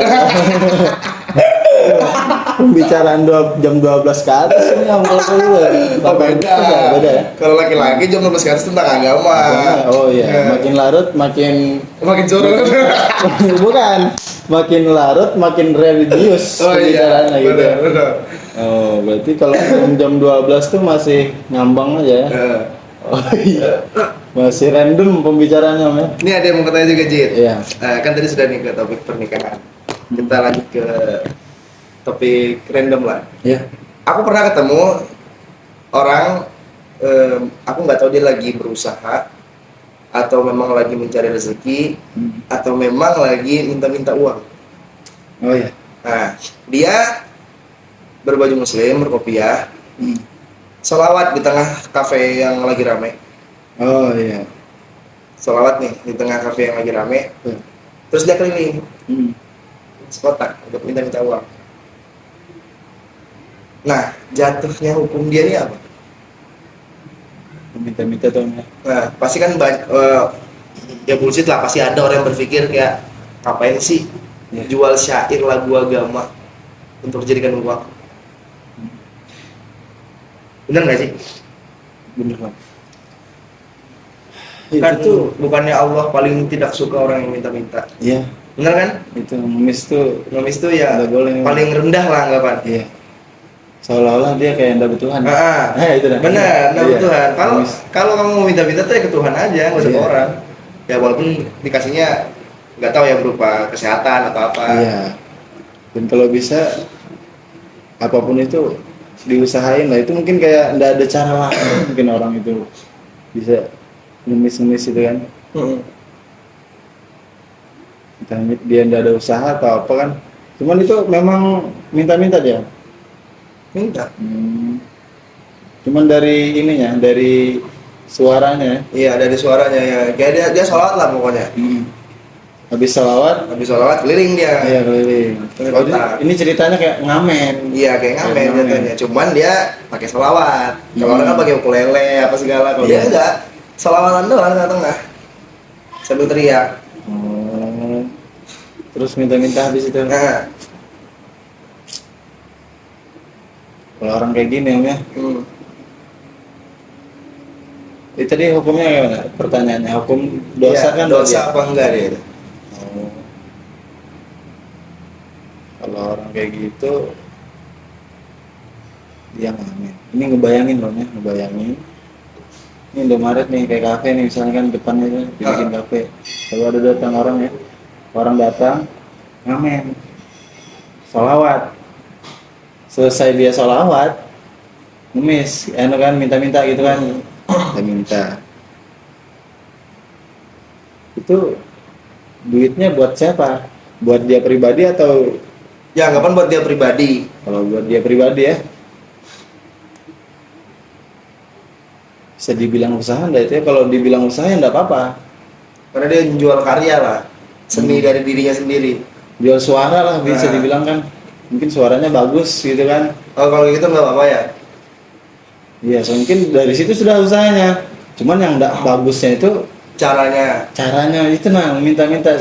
Pembicaraan jam 12 ke atas ini yang kalau gitu. Oh, beda. Beda ya. Kalau laki-laki jam 12 ke atas tentang agama. Oh iya, makin larut makin Makin jorok. bukan, makin larut makin religius Oh iya, pembicaraannya gitu. benar. Oh, berarti kalau jam 12 tuh masih ngambang aja ya. Oh iya. Masih random pembicaraannya, Om ya. Ini ada yang mau katanya juga, Jit. Iya. Kan tadi sudah nih ke topik pernikahan. Kita lanjut ke topik random lah. Iya. Aku pernah ketemu orang, aku nggak tahu dia lagi berusaha atau memang lagi mencari rezeki atau memang lagi minta-minta uang. Oh iya. Nah, dia berbaju muslim, berkopiah, sholawat di tengah kafe yang lagi rame. Oh iya. Sholawat nih di tengah kafe yang lagi rame. Terus dia keliling sekotak untuk minta-minta uang. Nah, jatuhnya hukum dia ini apa? Minta-minta tuh, Om ya. Nah, pasti kan ya bullshit lah, pasti ada orang yang berpikir kayak ngapain sih jual syair lagu agama untuk dijadikan uang. Bener nggak sih? Bener Bang. Kan Itu tuh, bukannya Allah paling tidak suka orang yang minta-minta. iya, Bener kan? itu ngemis tuh Ngemis itu ya nggak boleh. paling rendah lah anggapan. Iya. Seolah-olah dia kayak ndak Tuhan. Itu dah. Bener, nah Iya. Tuhan. Kalau Ngemis. kalau kamu mau minta-minta tuh ya ke Tuhan aja, nggak usah ke Iya. orang. Ya walaupun dikasihnya nggak tahu ya berupa kesehatan atau apa. Iya. Dan kalau bisa apapun itu diusahain lah. Itu mungkin kayak ndak ada cara lain mungkin orang itu bisa ngemis-ngemis itu kan. Entah dia ndak ada usaha atau apa kan. Cuman itu memang minta-minta dia. Minta. Cuman dari ininya, dari suaranya. Iya, dari suaranya ya. Kayak dia sholawat lah pokoknya. Habis salawat, Habis sholawat keliling dia. iya keliling. Keliling Oh, kota. ini ceritanya kayak ngamen. Iya, kayak ngamen Kayak ngamen. jatuhnya. Cuman dia pakai sholawat. Kalau orang kan pakai ukulele apa segala. Kalau dia Iya. enggak, sholawatan doang tengah-tengah. Sambil teriak. Oh. Terus minta-minta habis itu. Nah, Kalau orang kayak gini Om ya. Tadi hukumnya gimana? Pertanyaannya hukum dosa iya, kan dosa dia? apa enggak dia? Oh. Kalau orang kayak gitu dia ngamen. Ini ngebayangin loh ya, ngebayangin. Ini Indomaret nih kayak kafe nih misalnya kan depannya tuh dibikin kafe. Kalau ada datang orang ya, orang datang ngamen, sholawat. Selesai dia sholawat, ngemis, kan minta-minta gitu kan, minta. Itu duitnya buat siapa? Buat dia pribadi atau Ya, anggapan buat dia pribadi. kalau buat dia pribadi ya? Bisa dibilang usaha enggak itu ya? Kalau dibilang usaha ya enggak apa-apa. Karena dia menjual karya lah. Seni dari dirinya sendiri. Jual suara lah bisa Nah. dibilang kan. mungkin suaranya bagus gitu kan. Oh kalau gitu nggak apa-apa ya. Iya, so mungkin dari situ sudah usahanya. Cuman yang enggak bagusnya itu caranya itu nah minta-minta.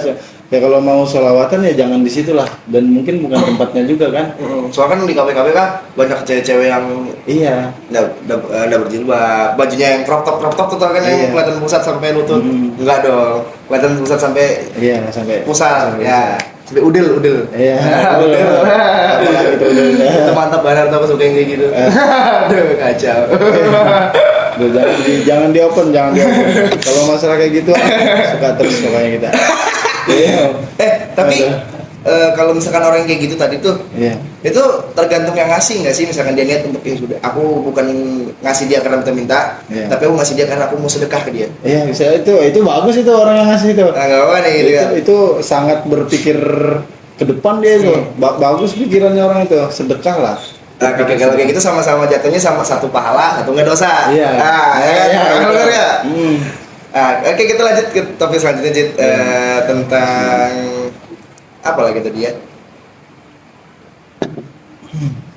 Ya kalau mau sholawatan ya jangan di situ lah. Dan mungkin bukan tempatnya juga kan. Soalnya kan di KPKP kan banyak cewek-cewek yang Iya. nggak berjilbab, bajunya yang crop top tuh kan yang Iya. kelihatan pusat sampai lutut. Enggak dong, kelihatan pusat sampai Iya, sampai pusat ya. Sampai udel. Iya. Udel. Apalagi itu udah. Itu mantap banget tuh aku suka yang kayak gitu. Aduh, kacau. Jangan di open. Kalau masalah kayak gitu suka terus pokoknya kita. Iya. Tapi kalau misalkan orang yang kayak gitu tadi tuh, Iya. itu tergantung yang ngasih nggak sih? Misalkan dia niat untuk ya sudah, aku bukan ngasih dia karena minta, Iya. tapi aku ngasih dia karena aku mau sedekah ke dia. Iya, bisa itu bagus itu orang yang ngasih itu. Nah, nggak apa-apa nih gitu ya. Itu sangat berpikir ke depan dia itu. Bagus pikirannya orang itu, sedekah lah. Nah, kalau kayak gitu sama-sama jatuhnya sama satu pahala, satu nggak dosa. Iya. Nah, ya kan? Iya, Nah, benar ya. Hmm. Nah, oke kita lanjut ke topik selanjutnya, Jit. Tentang apa lagi tadi ya?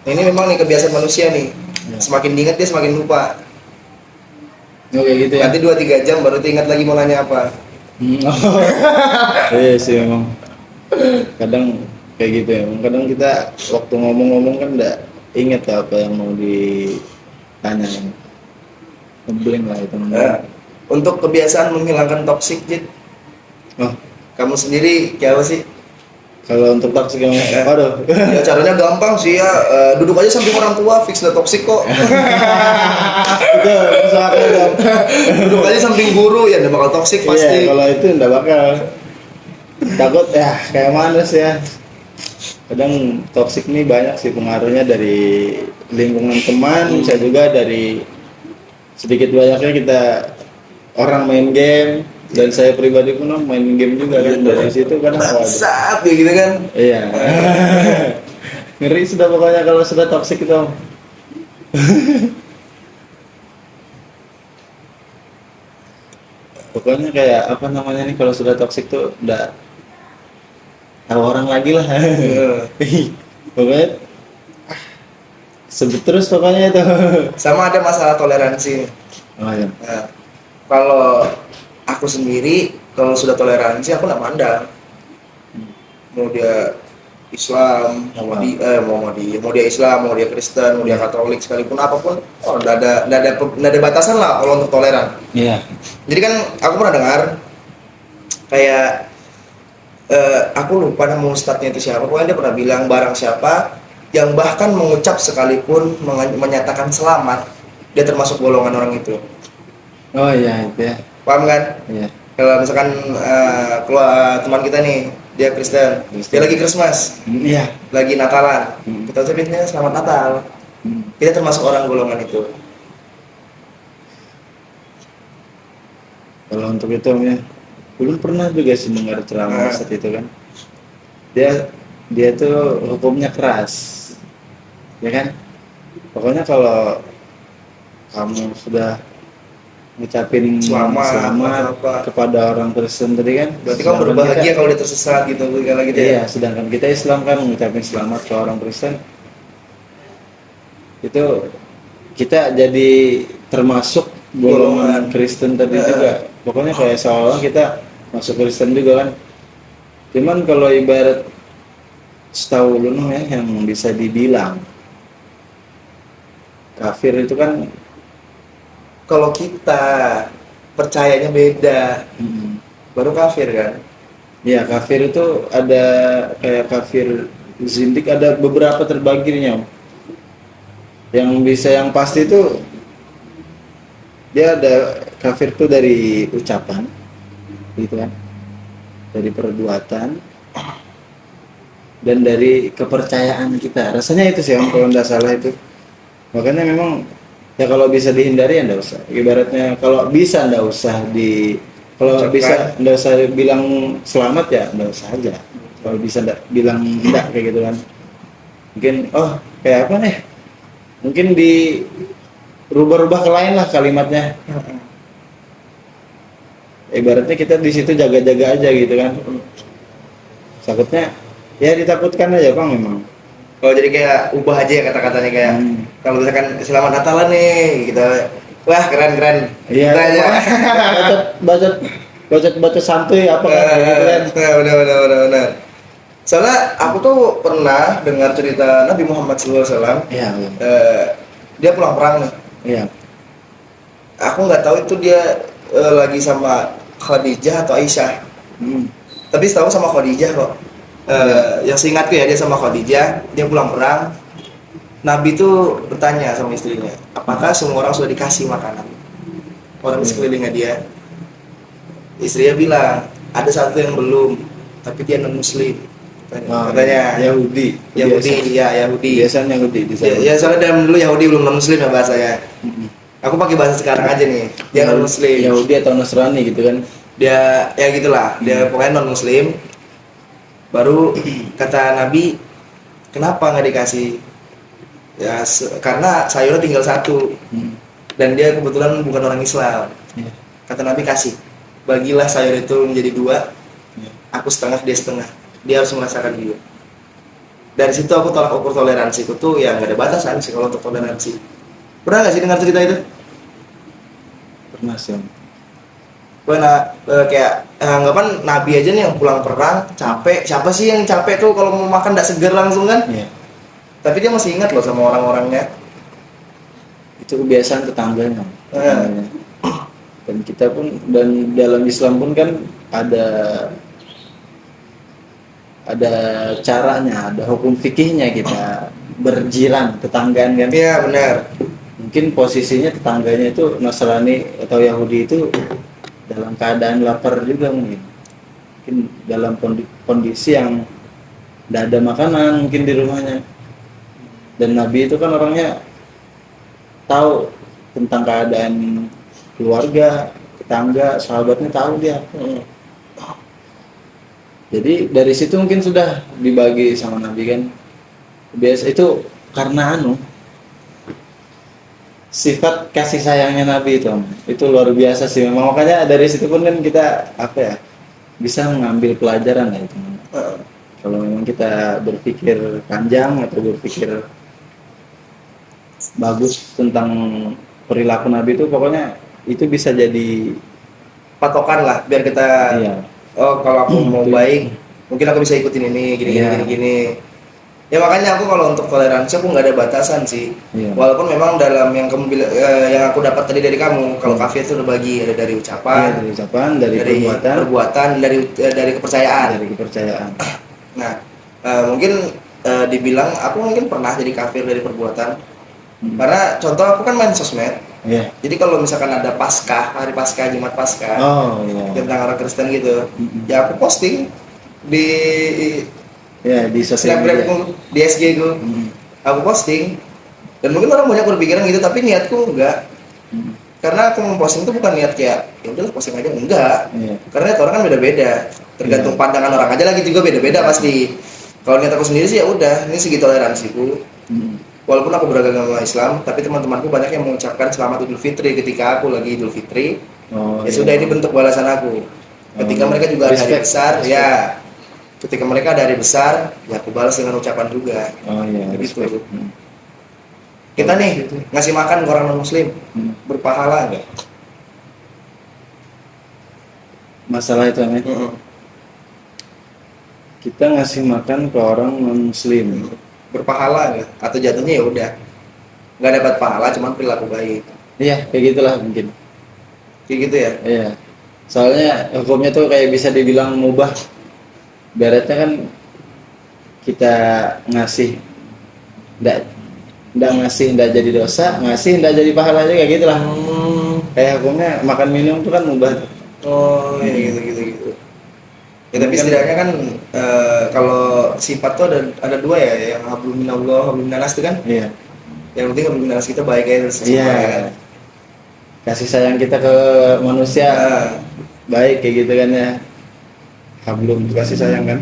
Ini memang nih kebiasaan manusia nih. Ya. Semakin diingat dia semakin lupa. Oh, kayak gitu ya. Nanti 2-3 jam baru ingat lagi mau nanya apa. Iya sih memang. Kadang kayak gitu ya. Kadang kita waktu ngomong-ngomong kan enggak ingat apa yang mau ditanya. Ngeblank lah itu. Nah, untuk kebiasaan menghilangkan toksik, Jit, Oh, kamu sendiri kayak apa sih? kalau untuk toksik yang waduh. Ya caranya gampang sih ya, duduk aja samping orang tua, fix udah toksik kok. Itu misalnya dong. Duduk aja samping guru ya udah bakal toksik pasti. Iya, kalau itu enggak bakal. Takut ya kayak mana sih ya. Kadang toksik nih banyak sih pengaruhnya dari lingkungan teman, bisa juga dari sedikit banyaknya kita orang main game, dan saya pribadi pun main game juga kan, dari situ kan Bangsat ya gitu kan. iya. Ngeri sudah pokoknya kalau sudah toksik itu. Pokoknya kayak apa namanya nih, kalau sudah toksik tuh udah tahu orang lagi lah. Pokoknya sebut terus pokoknya itu. Sama ada masalah toleransi. Oh iya. Nah, kalau aku sendiri kalau sudah toleransi aku nggak mandang mau dia Islam, mau dia Islam, mau dia Kristen, mau dia Katolik, sekalipun apapun, nggak ada batasan lah kalau untuk toleran. Iya. Jadi kan aku pernah dengar kayak aku lupa nama ustadznya itu siapa, pokoknya dia pernah bilang barang siapa yang bahkan mengucap sekalipun menyatakan selamat, dia termasuk golongan orang itu. Oh iya itu ya. Paham kan? Iya. Kalau misalkan teman kita nih, dia Kristen, dia lagi Christmas, Iya. lagi Natalan, kita ucapinnya selamat Natal. Kita termasuk orang golongan itu. Kalau untuk itu ya, belum pernah juga sih dengar ceramah saat itu kan. Dia tuh hukumnya keras, ya kan? Pokoknya kalau kamu sudah ngucapin selamat kepada orang Kristen tadi kan, berarti kamu berbahagia kalau dia tersesat gitu, kayak gitu iya, ya. sedangkan kita Islam kan mengucapin selamat ke orang Kristen, itu kita jadi termasuk golongan Kristen tadi juga. Pokoknya kayak seolah kita masuk Kristen juga kan. Cuman kalau ibarat setahu lu ya, yang bisa dibilang kafir itu kan kalau kita percayanya beda, baru kafir kan? ya, kafir itu ada kayak kafir zindik, ada beberapa terbaginya. Yang bisa yang pasti itu dia ada kafir itu dari ucapan gitu kan, dari perbuatan, dan dari kepercayaan kita. Rasanya itu sih kalau nggak salah itu. Makanya memang ya kalau bisa dihindari ya nggak usah. Ibaratnya kalau bisa nggak usah kalau bisa nggak usah bilang selamat ya nggak usah aja. Kalau bisa bilang enggak kayak gitu kan. Mungkin kayak apa nih? Mungkin rubah-rubah ke lain lah kalimatnya. Ibaratnya kita di situ jaga-jaga aja gitu kan. Takutnya ya ditakutkan aja Bang memang. Oh jadi kayak ubah aja ya kata-katanya kayak kalau misalkan selamat Natalan nih gitu. Wah keren. Iya, Gitu aja. bacot bacot santuy apa kan kayak gitu kan. Benar. Soalnya aku tuh pernah dengar cerita Nabi Muhammad SAW. Iya, iya. Dia pulang perang nih. Iya. Aku nggak tahu itu dia lagi sama Khadijah atau Aisyah. Tapi setahu sama Khadijah kok. Yang seingatku ya dia sama Khadijah, dia pulang perang. Nabi tuh bertanya sama istrinya, apakah semua orang sudah dikasih makanan? Orang di sekelilingnya dia. Istrinya bilang, ada satu yang belum, tapi dia non Muslim. Katanya Yahudi. Yahudi. Biasanya Yahudi di sana. Ya soalnya dari dulu Yahudi belum non Muslim ya bahasanya. Aku pakai bahasa sekarang aja nih. Dia non Muslim. Yahudi atau Nasrani gitu kan. Dia ya gitulah. Dia pokoknya non Muslim. Baru kata Nabi, kenapa nggak dikasih? Ya karena sayurnya tinggal satu. Dan dia kebetulan bukan orang Islam. Kata Nabi kasih. Bagilah sayur itu menjadi dua. Aku setengah, dia setengah. Dia harus merasakan juga. Dari situ aku tolak ukur toleransiku tuh ya nggak ada batasan sih kalau untuk toleransi. Pernah nggak sih dengar cerita itu? Pernah sih. Pernah kayak anggapan Nabi aja nih yang pulang perang capek. Siapa sih yang capek tuh kalau mau makan nggak seger langsung kan? Iya. Tapi dia masih ingat loh sama orang-orangnya. Itu kebiasaan tetangganya. Nah. Dan kita pun dan dalam Islam pun kan ada caranya, ada hukum fikihnya kita berjiran tetanggaan kan. Iya benar. Mungkin posisinya tetangganya itu Nasrani atau Yahudi itu dalam keadaan lapar juga mungkin dalam kondisi yang tidak ada makanan mungkin di rumahnya. Dan Nabi itu kan orangnya tahu tentang keadaan keluarga, tetangga, sahabatnya tahu dia. Jadi dari situ mungkin sudah dibagi sama Nabi kan. Biasa itu karena sifat kasih sayangnya Nabi itu luar biasa sih. Memang makanya dari situ pun kan kita bisa mengambil pelajaran lah itu. Kalau memang kita berpikir panjang atau berpikir bagus tentang perilaku Nabi itu, pokoknya itu bisa jadi Patokan lah biar kita. iya. Oh kalau aku mau baik mungkin aku bisa ikutin ini gini. Ya makanya aku kalau untuk toleransi aku nggak ada batasan sih. Walaupun memang dalam yang kamu bilang yang aku dapat tadi dari kamu, kalau kafir itu udah bagi ada dari ucapan, dari perbuatan, dari kepercayaan. Nah mungkin dibilang aku mungkin pernah jadi kafir dari perbuatan. Karena contoh aku kan main sosmed. Jadi kalau misalkan ada hari Paskah, Jumat Paskah, tentang orang Kristen gitu, ya aku posting di sosial media, di SG gue, aku posting. Dan mungkin orang banyak berpikiran gitu, tapi niatku enggak. Karena aku memposting itu bukan niat kayak ya udah posting aja, enggak. Karena niat orang kan beda-beda, tergantung pandangan orang aja lagi juga beda-beda pasti. Kalau niat aku sendiri sih ya udah, ini segi toleransiku. Walaupun aku beragama Islam, tapi teman-temanku banyak yang mengucapkan selamat Idul Fitri ketika aku lagi Idul Fitri. Sudah ini bentuk balasan aku. Ketika mereka juga ada hari besar, ya. Ketika mereka ada hari besar, ya aku balas dengan ucapan juga. Gitu. Kita nih ngasih makan ke orang non Muslim, berpahala nggak? Masalah itu kita ngasih makan ke orang non Muslim. Berpahala nggak? Atau jatuhnya ya udah nggak dapat pahala, cuman perilaku baik. Iya, kayak gitulah mungkin. Kayak gitu ya? Iya. Soalnya hukumnya tuh kayak bisa dibilang mubah. Beratnya kan kita ngasih nggak jadi dosa, ngasih nggak jadi pahala juga kayak gitulah. Kayak hukumnya makan minum tuh kan mubah. Oh, ya gitu. Ya tapi setidaknya kan kalau sifat tuh ada dua ya, yang hablum minallah, hablum minas itu kan. Iya. Yang penting hablum minas kita baik aja terus. Iya. Kan? Kasih sayang kita ke manusia baik kayak gitu kan ya. Hablum kasih sayang kan.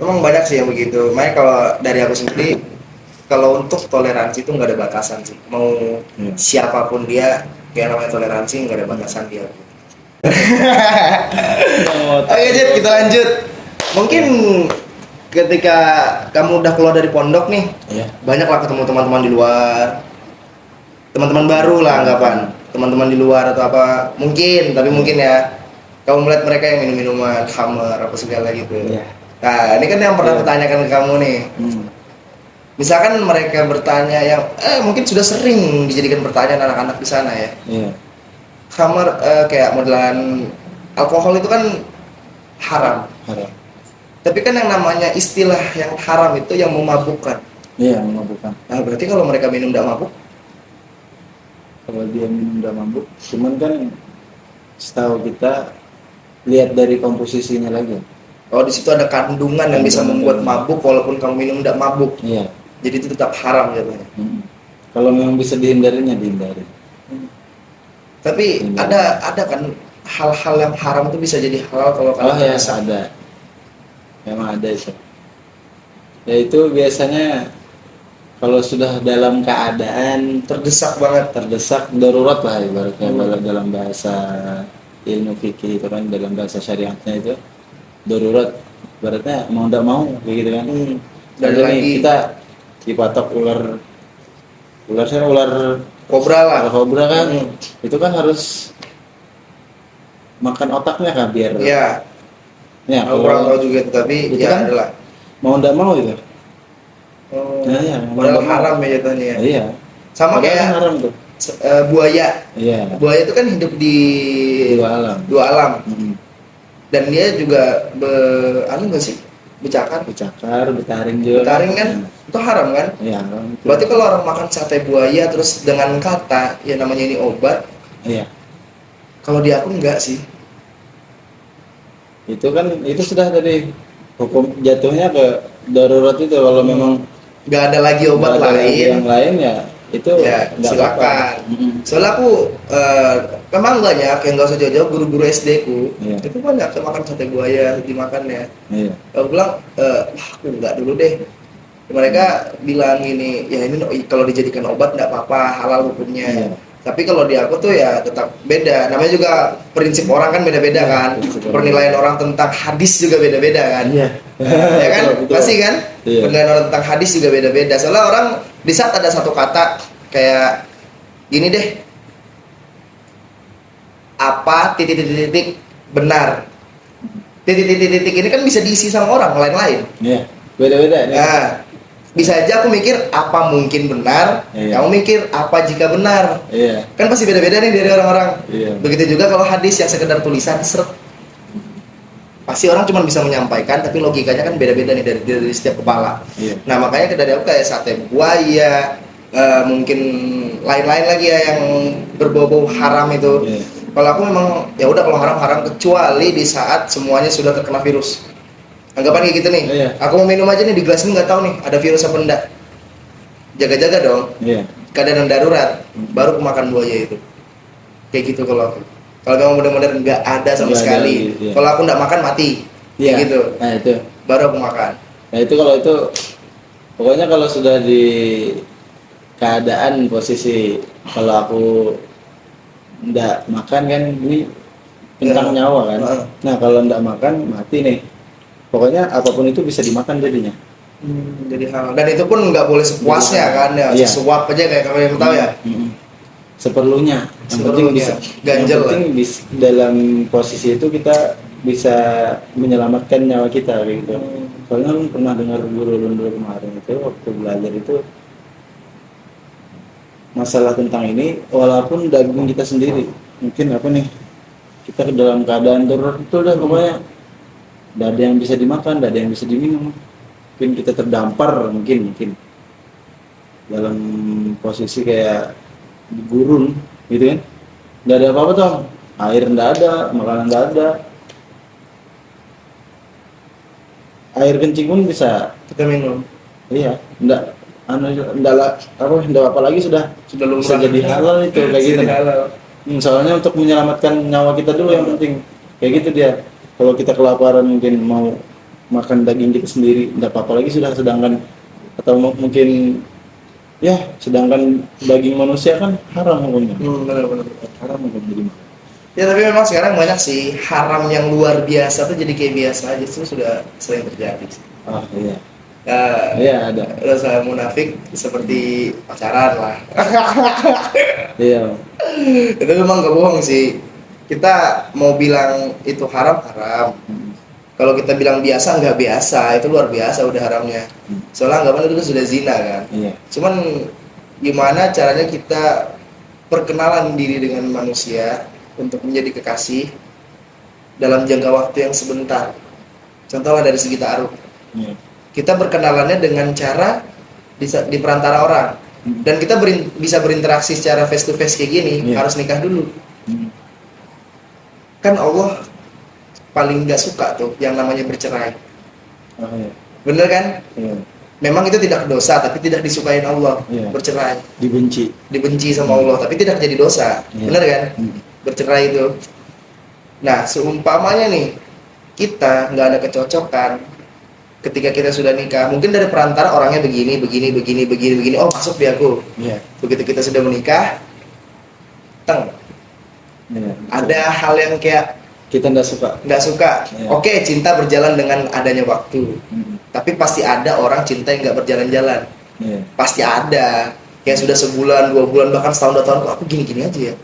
Memang banyak sih yang begitu. Makanya kalau dari aku sendiri, kalau untuk toleransi itu nggak ada batasan sih. Mau siapapun dia, kayak namanya toleransi nggak ada batasan dia. Oke Jet, kita lanjut. Mungkin ketika kamu udah keluar dari pondok nih, Iya. banyak lah ketemu teman-teman di luar, teman-teman baru lah anggapan, teman-teman di luar atau apa, mungkin, tapi mungkin ya, kamu melihat mereka yang minum minuman, khamar apa segala gitu. Iya. Nah, ini kan yang pernah Iya. kutanyakan ke kamu nih. Misalkan mereka bertanya yang mungkin sudah sering dijadikan pertanyaan anak-anak di sana ya. Iya. Khamar kayak modelan alkohol itu kan haram. Haram. Tapi kan yang namanya istilah yang haram itu yang memabukkan. Iya, memabukkan. Nah, berarti kalau mereka minum tidak mabuk, Kalau dia minum udah mabuk, cuman kan setahu kita lihat dari komposisinya lagi. oh di situ ada kandungan yang bisa membuat mabuk walaupun kamu minum tidak mabuk. Iya. Jadi itu tetap haram jatuhnya. Kalau memang bisa dihindarinya dihindari. Tapi ada kan hal-hal yang haram itu bisa jadi halal kalau Oh kalian ya, bisa. ada. Memang ada itu. Ya itu biasanya kalau sudah dalam keadaan Terdesak banget. terdesak darurat lah ibaratnya dalam bahasa ilmu fikih itu kan, dalam bahasa syariatnya itu darurat ibaratnya mau tidak mau kayak gitu kan. Dan Jadi lagi kita dipatok ular kobra lah. kobra kan, Hmm. itu kan harus makan otaknya kan biar Iya, ya aku kurang tahu juga tapi itu ya kan adalah. mau tidak mau itu. Oh, Nah, iya, padahal mau- haram ya jatuhnya ya. Iya. Sama Padahal kayak haram tuh. buaya. Iya. Buaya itu kan hidup di Dua alam. dua alam. Mm-mm. Dan dia juga anu nggak sih? Bercakar. Bercakar, bertaring juga. Bertaring kan? Itu haram kan? Iya, haram itu. Berarti kalau orang makan sate buaya terus dengan kata ya namanya ini obat, Iya. kalau di aku enggak sih. Itu kan itu sudah tadi hukum jatuhnya ke darurat itu kalau memang Nggak ada lagi obat nggak ada lagi lain. yang lain ya itu Ya, nggak silakan. apa-apa. Mm-mm. Soalnya aku memang banyak yang nggak usah jauh-jauh guru-guru SD ku Iya. itu banyak yang makan sate buaya dimakannya. Iya. Aku bilang wah aku nggak dulu deh. Mereka bilang gini, ya ini kalau dijadikan obat nggak apa-apa, halal hukumnya. Iya. Tapi kalau di aku tuh ya tetap beda. Namanya juga prinsip orang kan beda-beda Iya, kan. prinsip orang. Penilaian orang tentang hadis juga beda-beda kan. Iya. Ya kan? Betul, betul. Pasti kan? Iya. Penilaian orang tentang hadis juga beda-beda. Soalnya orang di saat ada satu kata kayak gini deh. Apa titik-titik benar. Titik-titik ini kan bisa diisi sama orang lain-lain. Iya. Beda-beda nih. Nah, bisa aja aku mikir apa mungkin benar, Iya. kamu mikir apa jika benar. Iya. Kan pasti beda-beda nih dari orang-orang. Iya. Begitu juga kalau hadis yang sekedar tulisan seret. Pasti orang cuma bisa menyampaikan tapi logikanya kan beda-beda nih dari setiap kepala. Iya. Nah, makanya dari aku kayak sate buaya, mungkin lain-lain lagi ya yang berbau-bau haram itu. Iya. Kalau aku memang ya udah kalau haram-haram kecuali di saat semuanya sudah terkena virus. Anggapan kayak gitu nih. Iya. Aku mau minum aja nih di gelas ini nggak tahu nih ada virus apa enggak. Jaga-jaga dong. Iya. Keadaan darurat baru aku makan buaya itu. Kayak gitu kalau aku. Kalau memang benar-benar nggak ada sama Nggak ada sekali. lagi, iya. Kalau aku nggak makan mati. Iya. Kayak gitu. Nah, itu. Baru aku makan. Nah, itu kalau itu pokoknya kalau sudah di keadaan posisi kalau aku ndak makan kan ini tentang Ya. nyawa kan. Heeh. Nah, kalau ndak makan mati nih. Pokoknya apapun itu bisa dimakan jadinya. Jadi hal. Dan itu pun nggak boleh sepuasnya Jadi, kan ya. iya. Sesuap aja kayak kamu yang tahu ya. Mm-mm. Seperlunya. Yang penting Seperlunya. bisa. Ganjel yang penting dalam posisi itu kita bisa menyelamatkan nyawa kita kayak gitu. Soalnya lu pernah dengar guru Lundur kemarin itu waktu belajar itu masalah tentang ini, walaupun daging kita sendiri mungkin apa nih kita ke dalam keadaan darurat itu udah pokoknya nggak ada yang bisa dimakan, nggak ada yang bisa diminum, mungkin kita terdampar mungkin dalam posisi kayak di gurun gitu kan, nggak ada apa-apa tuh, air nggak ada, makanan nggak ada, air kencing pun bisa, Kita minum. iya, nggak apa lagi sudah Sudah bisa jadi halal itu kayak gitu. Jadi halal. Soalnya untuk menyelamatkan nyawa kita dulu yang penting kayak gitu dia. Kalau kita kelaparan mungkin mau makan daging kita sendiri tidak apa-apa lagi sudah, sedangkan atau mungkin ya sedangkan daging manusia kan haram hukumnya. Benar-benar. Haram hukum jadi. Ya tapi memang sekarang banyak sih haram yang luar biasa tuh jadi kayak biasa aja itu sudah sering terjadi sih. Oh iya. Nah, Iya ada. dosa munafik seperti pacaran lah. Iya. Itu memang gak bohong sih. Kita mau bilang itu haram, haram. Kalau kita bilang biasa, nggak biasa. Itu luar biasa udah haramnya. Soalnya anggapan itu sudah zina kan. Iya. Cuman gimana caranya kita perkenalan diri dengan manusia untuk menjadi kekasih dalam jangka waktu yang sebentar. Contohnya dari segi ta'aruf. Iya. Kita berkenalannya dengan cara di perantara orang. Dan kita bisa berinteraksi secara face to face kayak gini, Iya. harus nikah dulu. Hmm. Kan Allah paling nggak suka tuh yang namanya bercerai. Oh iya. Bener kan? Iya. Memang itu tidak dosa, tapi tidak disukain Allah. Iya. Bercerai, Dibenci. dibenci sama Allah, tapi tidak jadi dosa. Iya. Bener kan? Hmm. Bercerai itu. Nah, seumpamanya nih, kita nggak ada kecocokan ketika kita sudah nikah. Mungkin dari perantara orangnya begini. Oh, masuk di aku. Iya. Begitu kita sudah menikah, Iya. ada hal yang kayak Kita nggak suka. nggak suka. Iya. Oke, cinta berjalan dengan adanya waktu. Tapi pasti ada orang cinta yang nggak berjalan-jalan. Iya. Pasti ada. Kayak sudah sebulan, 2 bulan, bahkan setahun, 2 tahun, kok aku gini-gini aja ya.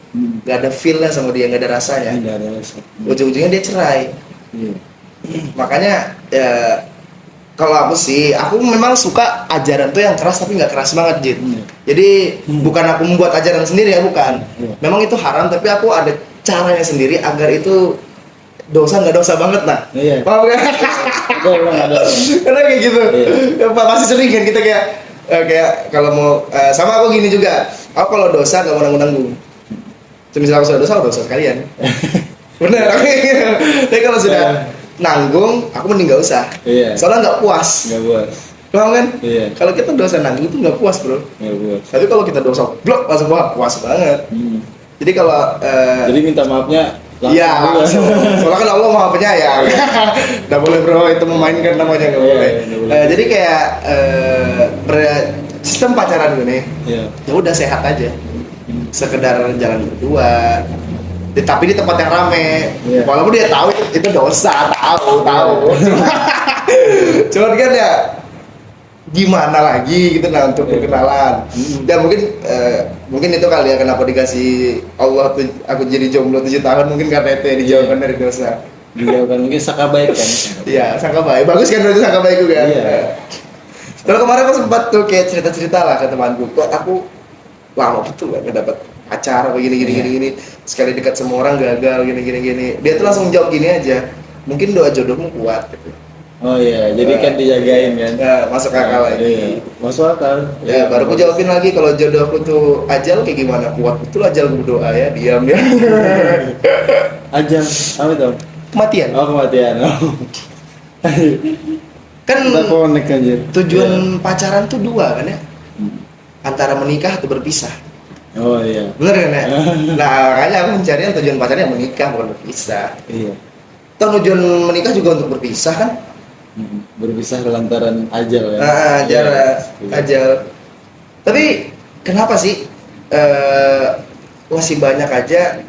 Nggak ada feel-nya sama dia, nggak ada rasanya. Tidak ada rasa. Ujung-ujungnya dia cerai. Iya. Makanya kalau aku sih, aku memang suka ajaran tuh yang keras tapi nggak keras banget, Jit. Iya. Jadi bukan aku membuat ajaran sendiri ya, bukan. Iya. Memang itu haram, tapi aku ada caranya sendiri agar itu dosa nggak dosa banget, nah. Iya. Paham kan? Itu emang ada. Karena kayak gitu. Iya. Ya, pasti sering kan kita kayak kalau mau sama aku gini juga. Aku kalau dosa nggak mau nanggung-nanggung. Semisal aku sudah dosa, dosa sekalian. Bener. Tapi kalau sudah nanggung, aku mending nggak usah. Iya. Soalnya nggak puas. Nggak puas. Paham kan? Iya. Kalau kita dosa nanggung itu nggak puas, bro. Nggak puas. Tapi kalau kita dosa blok langsung wah puas banget. Hmm. Jadi kalau Jadi minta maafnya langsung. iya, juga. langsung. Soalnya kan Allah maha penyayang. Nggak boleh bro, itu memainkan namanya nggak Iya, boleh. nggak boleh. Jadi kayak sistem pacaran gue nih, Iya. ya udah sehat aja. Sekedar jalan berdua. Tapi di tempat yang rame. Iya. Walaupun dia tahu itu dosa, tahu. Cuman kan ya gimana lagi gitu nah untuk Iya. perkenalan. Dan mungkin itu kali ya kenapa dikasih Allah tuh aku jadi jomblo 7 tahun mungkin karena itu ya dijauhkan dari dosa. Dijauhkan mungkin sangka baik kan. Iya, sangka baik. Bagus kan berarti sangka baik juga. Iya. Terus kemarin aku sempat tuh kayak cerita-cerita lah ke temanku. Kok aku lama betul gak dapet pacar gini. Sekali dekat sama orang gagal gini. Dia tuh langsung jawab gini aja. Mungkin doa jodohmu kuat gitu. Oh iya, jadi kan dijagain kan. Ya, masuk akal lagi. Iya. Masuk akal. Ya, baru aku jawabin lagi kalau jodohku tuh ajal kayak gimana kuat betul ajal berdoa ya, diam ya. Ajang, apa itu? Kematian. Oh kematian. Oh. Kan Kita konek aja. tujuan pacaran tuh 2 kan ya. Antara menikah atau berpisah. Oh iya. Bener kan ya? Nah, makanya aku mencari yang tujuan pacarnya menikah bukan berpisah. Iya. Toh tujuan menikah juga untuk berpisah kan? Berpisah lantaran ajal ya. Jarak Iya. ajal. Tapi kenapa sih masih banyak aja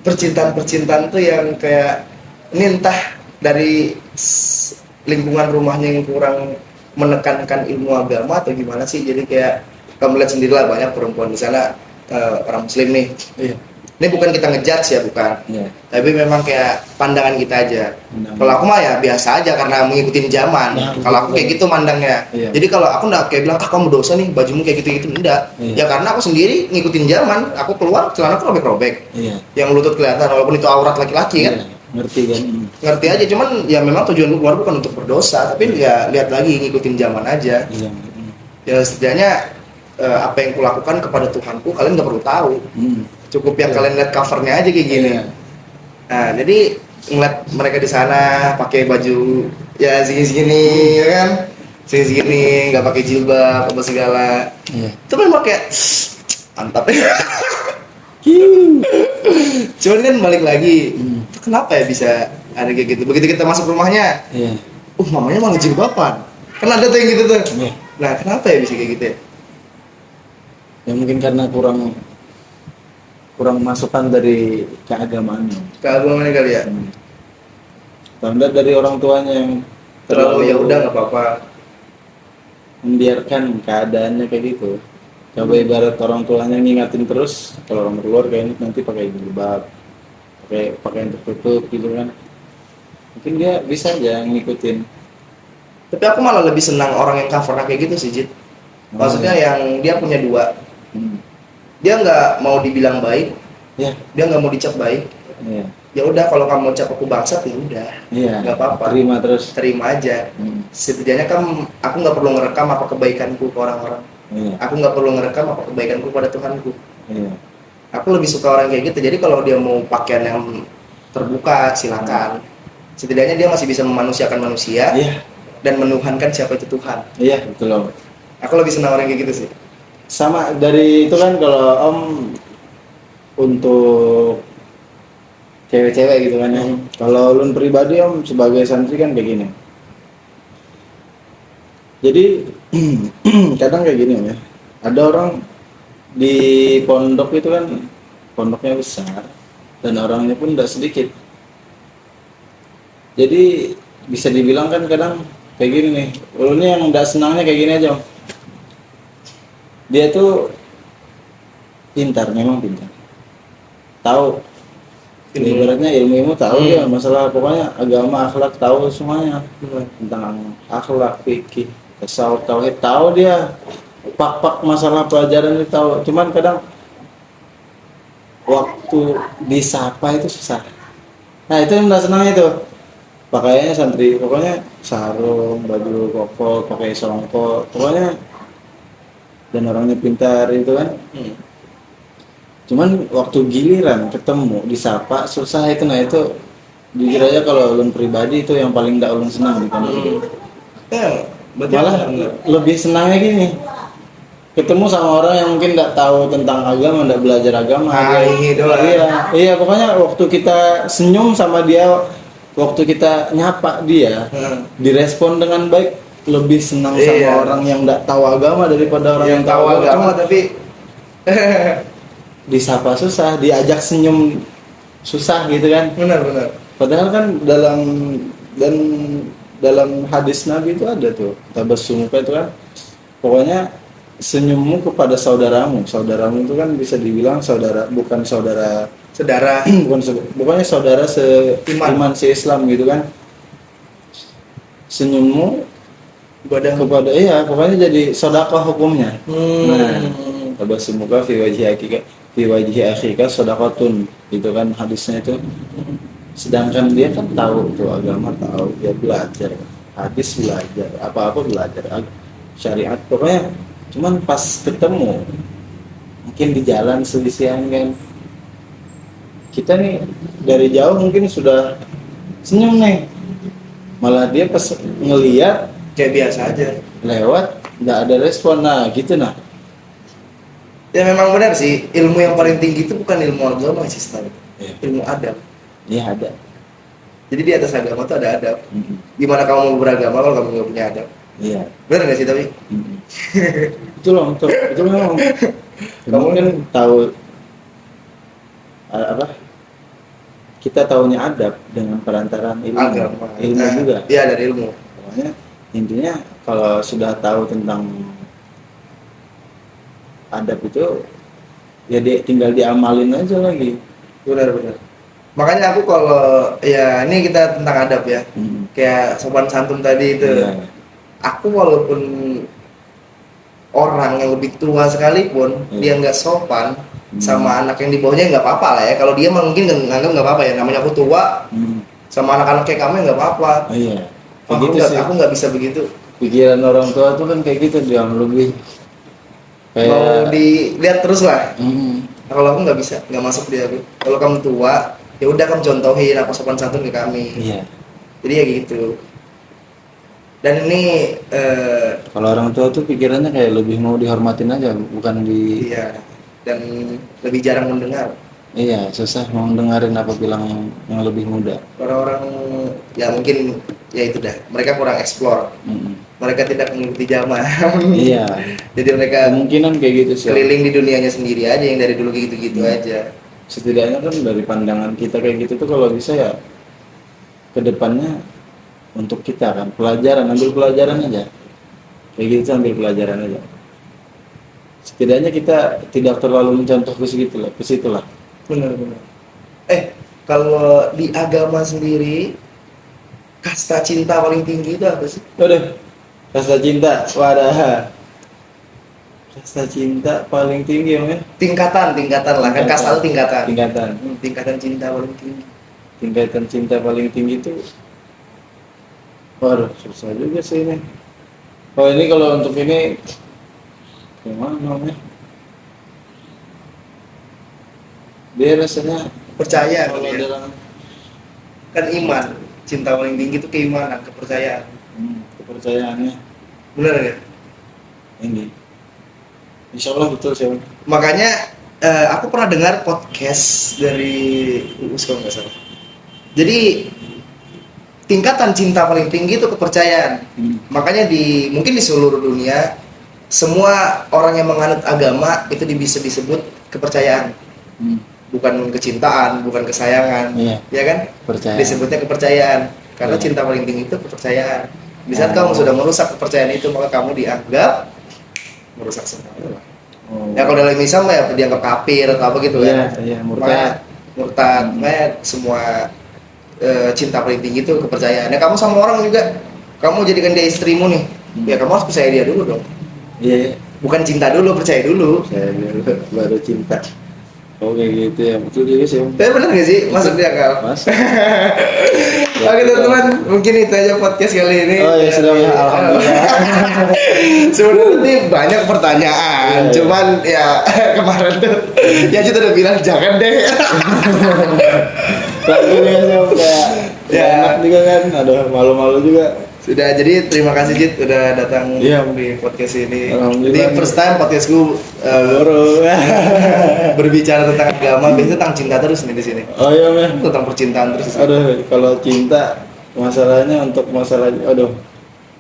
percintaan tuh yang kayak ini entah dari lingkungan rumahnya yang kurang menekankan ilmu agama atau gimana sih? Jadi kayak kamu lihat sendirilah banyak perempuan di sana orang muslim nih. Iya. Ini bukan kita ngejudge ya, bukan. Iya. Tapi memang kayak pandangan kita aja. Pandangan. Kalau aku mah ya biasa aja karena mengikuti zaman. Nah, Kalau aku kayak gitu mandangnya. Iya. Jadi kalau aku nggak kayak bilang kamu dosa nih bajumu kayak gitu enggak. Iya. Ya karena aku sendiri ngikutin zaman. Aku keluar celana aku robek-robek. Iya. Yang lutut kelihatan walaupun itu aurat laki-laki kan. Iya. Ngerti kan? Ngerti aja, cuman ya memang tujuan keluar bukan untuk berdosa, tapi ya lihat lagi ngikutin zaman aja. Iya. Ya setidaknya apa yang kulakukan kepada Tuhanku kalian nggak perlu tahu. Cukup yang kalian lihat covernya aja kayak gini. Iya. Nah, jadi ngeliat mereka di sana pakai baju ya segini-segini, ya kan? Segini-segini, nggak pakai jilbab apa segala. Iya. Itu memang kayak mantap ya. Cuman kan balik lagi, itu kenapa ya bisa ada kayak gitu? Begitu kita masuk rumahnya, Iya. mamanya malah jilbaban. Kan ada tuh yang gitu tuh. Iya. Nah, kenapa ya bisa kayak gitu ya? Ya mungkin karena kurang masukan dari keagamaan. Keagamaan kali ya. Tanda dari orang tuanya yang terlalu ya udah nggak apa-apa. membiarkan keadaannya kayak gitu. Coba ibarat orang tuanya ngingatin terus kalau orang keluar kayak ini nanti pakai jilbab, pakai pakaian tertutup gitu kan. Mungkin dia bisa aja ngikutin. Tapi aku malah lebih senang orang yang cover kayak gitu sih, Jit. Maksudnya yang dia punya dua, Hmm. dia nggak mau dibilang baik, Ya, dia nggak mau dicap baik. iya. Ya udah, kalau kamu cap aku bangsat ya udah, Iya. nggak apa-apa, Terima terus. terima aja. Hmm. Setidaknya kan aku nggak perlu ngerekam apa kebaikanku ke orang-orang, Iya. aku nggak perlu ngerekam apa kebaikanku pada Tuhanku. Iya. Aku lebih suka orang kayak gitu. Jadi kalau dia mau pakaian yang terbuka silakan, setidaknya dia masih bisa memanusiakan manusia Iya. dan menuhankan siapa itu Tuhan. Iya, betul Om. Aku lebih senang orang kayak gitu sih. Sama dari itu kan kalau Om untuk cewek-cewek gitu kan ya. Kalau Ulun pribadi Om sebagai santri kan kayak gini. Jadi kadang kayak gini Om ya. Ada orang di pondok itu kan pondoknya besar dan orangnya pun tidak sedikit. Jadi bisa dibilang kan kadang kayak gini nih. Ulun yang tidak senangnya kayak gini aja Om. Dia tuh pintar, memang pintar. Tahu ibaratnya ilmu tahu dia masalah pokoknya agama akhlak tahu semuanya tentang akhlak fikih tasawuf tauhid tahu dia pak masalah pelajaran itu tahu cuman kadang waktu disapa itu susah. Nah itu yang nggak senang itu pakaiannya santri pokoknya sarung baju koko pakai songkok pokoknya dan orangnya pintar itu kan. Cuman waktu giliran ketemu disapa susah itu. Nah itu jujur aja kalau ulun pribadi itu yang paling tidak ulun senang di pondok itu. Ya, berarti Malah lebih senangnya gini ketemu sama orang yang mungkin tidak tahu tentang agama, tidak belajar agama. ini doang. Iya pokoknya waktu kita senyum sama dia, waktu kita nyapa dia, direspon dengan baik, lebih senang sama orang yang tidak tahu agama daripada orang yang tahu agama. Tapi Disapa susah, diajak senyum susah gitu kan. benar. Padahal kan dalam hadis Nabi itu ada tuh tabassumuka itu kan pokoknya senyummu kepada saudaramu itu kan bisa dibilang saudara bukan saudara bukannya saudara seiman se-Islam gitu kan. Senyummu kepada iya pokoknya jadi sedekah hukumnya. Nah tabassumuka fi wajhi akhika sedekatun gitu kan hadisnya itu. Sedangkan dia kan tahu tuh agama tahu dia belajar hadis belajar apa-apa belajar syariat pokoknya cuman pas ketemu mungkin di jalan selisihan kan kita nih dari jauh mungkin sudah senyum nih malah dia pas ngeliat kayak biasa aja lewat nggak ada respon nah gitu nah. Ya memang benar sih, ilmu yang paling tinggi itu bukan ilmu agama sih, ilmu adab. Iya ada. Jadi di atas agama tuh ada adab. Gimana kamu mau beragama kalau kamu nggak punya adab? Iya. Benar nggak sih tapi? Itu loh, itu memang. Kamu kan tahu apa? Kita tahunya adab dengan perantaraan ilmu. Agama. Ilmu juga. Iya dari ilmu. Pokoknya intinya kalau sudah tahu tentang adab itu ya dia tinggal diamalin aja lagi. Benar. Makanya aku kalau ya ini kita tentang adab ya, kayak sopan santun tadi itu. Iya. Aku walaupun orang yang lebih tua sekalipun dia nggak sopan sama anak yang di bawahnya nggak apa-apa lah ya. Kalau dia mungkin nganggap nggak apa-apa ya, namanya aku tua sama anak-anak kayak kamu nggak apa-apa. Iya. Aku nggak bisa begitu. Pikiran orang tua tuh kan kayak gitu dia lebih kayak mau dilihat terus lah. Kalau aku nggak bisa, nggak masuk dia. Kalau kamu tua, ya udah kamu contohin apa sopan santun ke kami. Iya. Jadi ya gitu. Dan ini kalau orang tua tuh pikirannya kayak lebih mau dihormatin aja, bukan di. Iya. Dan lebih jarang mendengar. Iya, susah mau dengerin apa bilang yang lebih muda. Orang-orang ya mungkin ya itu dah. Mereka kurang explore. Mereka tidak mengikuti zaman. Iya. Jadi mereka kemungkinan kayak gitu sih. keliling di dunianya sendiri aja yang dari dulu gitu-gitu aja. Setidaknya kan dari pandangan kita kayak gitu tuh kalau bisa ya kedepannya untuk kita kan, pelajaran, ambil pelajaran aja. Kayak gitu ambil pelajaran aja. Setidaknya kita tidak terlalu mencontoh ke situ lah, ke situ lah. Benar-benar. Kalau di agama sendiri, kasta cinta paling tinggi itu apa sih? Udah, kasta cinta, wadah. Kasta cinta paling tinggi ya? Tingkatan lah, kan kasta itu tingkatan. Tingkatan. Tingkatan cinta paling tinggi. Tingkatan cinta paling tinggi itu, waduh, susah juga sih ini. Oh ini kalau untuk ini, gimana namanya? Dia rasanya Percaya kalau kali ya. dalam Kan iman, cinta paling tinggi itu keimanan, kepercayaan. kepercayaannya Benar nggak? ini, insya Allah betul sih. Makanya aku pernah dengar podcast dari Uus kalau nggak salah. Jadi tingkatan cinta paling tinggi itu kepercayaan. Makanya mungkin di seluruh dunia semua orang yang menganut agama itu bisa disebut kepercayaan. Bukan kecintaan, bukan kesayangan, Iya. ya kan? Percaya. Disebutnya kepercayaan. Karena Iya. cinta paling tinggi itu kepercayaan. Di saat kamu sudah merusak kepercayaan itu, maka kamu dianggap merusak semuanya. Oh. Ya kalau dalam Islam ya dianggap kafir atau apa gitu Iya, ya. iya, Makanya murtad. makanya semua cinta paling tinggi itu kepercayaan. Ya kamu sama orang juga, kamu jadikan dia istrimu nih, ya kamu harus percaya dia dulu dong. Iya, Bukan cinta dulu, percaya dulu. saya baru cinta. Oh kayak gitu ya, betul juga sih. Tapi bener gak sih masuk di akal? Mas. Oke teman-teman, mungkin itu aja podcast kali ini. Oh ya sudah ya, alhamdulillah. Sebenarnya banyak pertanyaan, Iya. cuman ya kemarin tuh ya kita udah bilang jangan deh. Tapi ya kayak Ya. enak juga kan, aduh malu-malu juga. Sudah, jadi terima kasih Jit udah datang Iya. di podcast ini. Alhamdulillah. Jadi first time podcastku Baru. berbicara tentang agama, biasanya tentang cinta terus nih di sini. Oh iya men. Tentang percintaan terus. Aduh kalau cinta masalahnya untuk masalah, aduh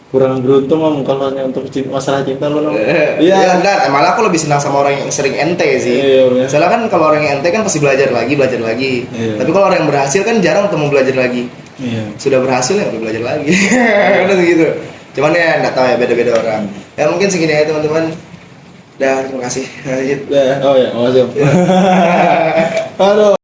kurang beruntung om kalau hanya untuk masalah cinta lo. Iya, enggak, malah aku lebih senang sama orang yang sering ente sih. Iya. Soalnya kan kalau orang yang ente kan pasti belajar lagi. Iya. Tapi kalau orang yang berhasil kan jarang untuk mau belajar lagi. Iya. Sudah berhasil ya udah belajar lagi. Kan gitu. Cuman ya enggak tahu ya, beda-beda orang. Ya mungkin segini aja teman-teman. Dah, terima kasih. Oh ya, makasih om. Aduh.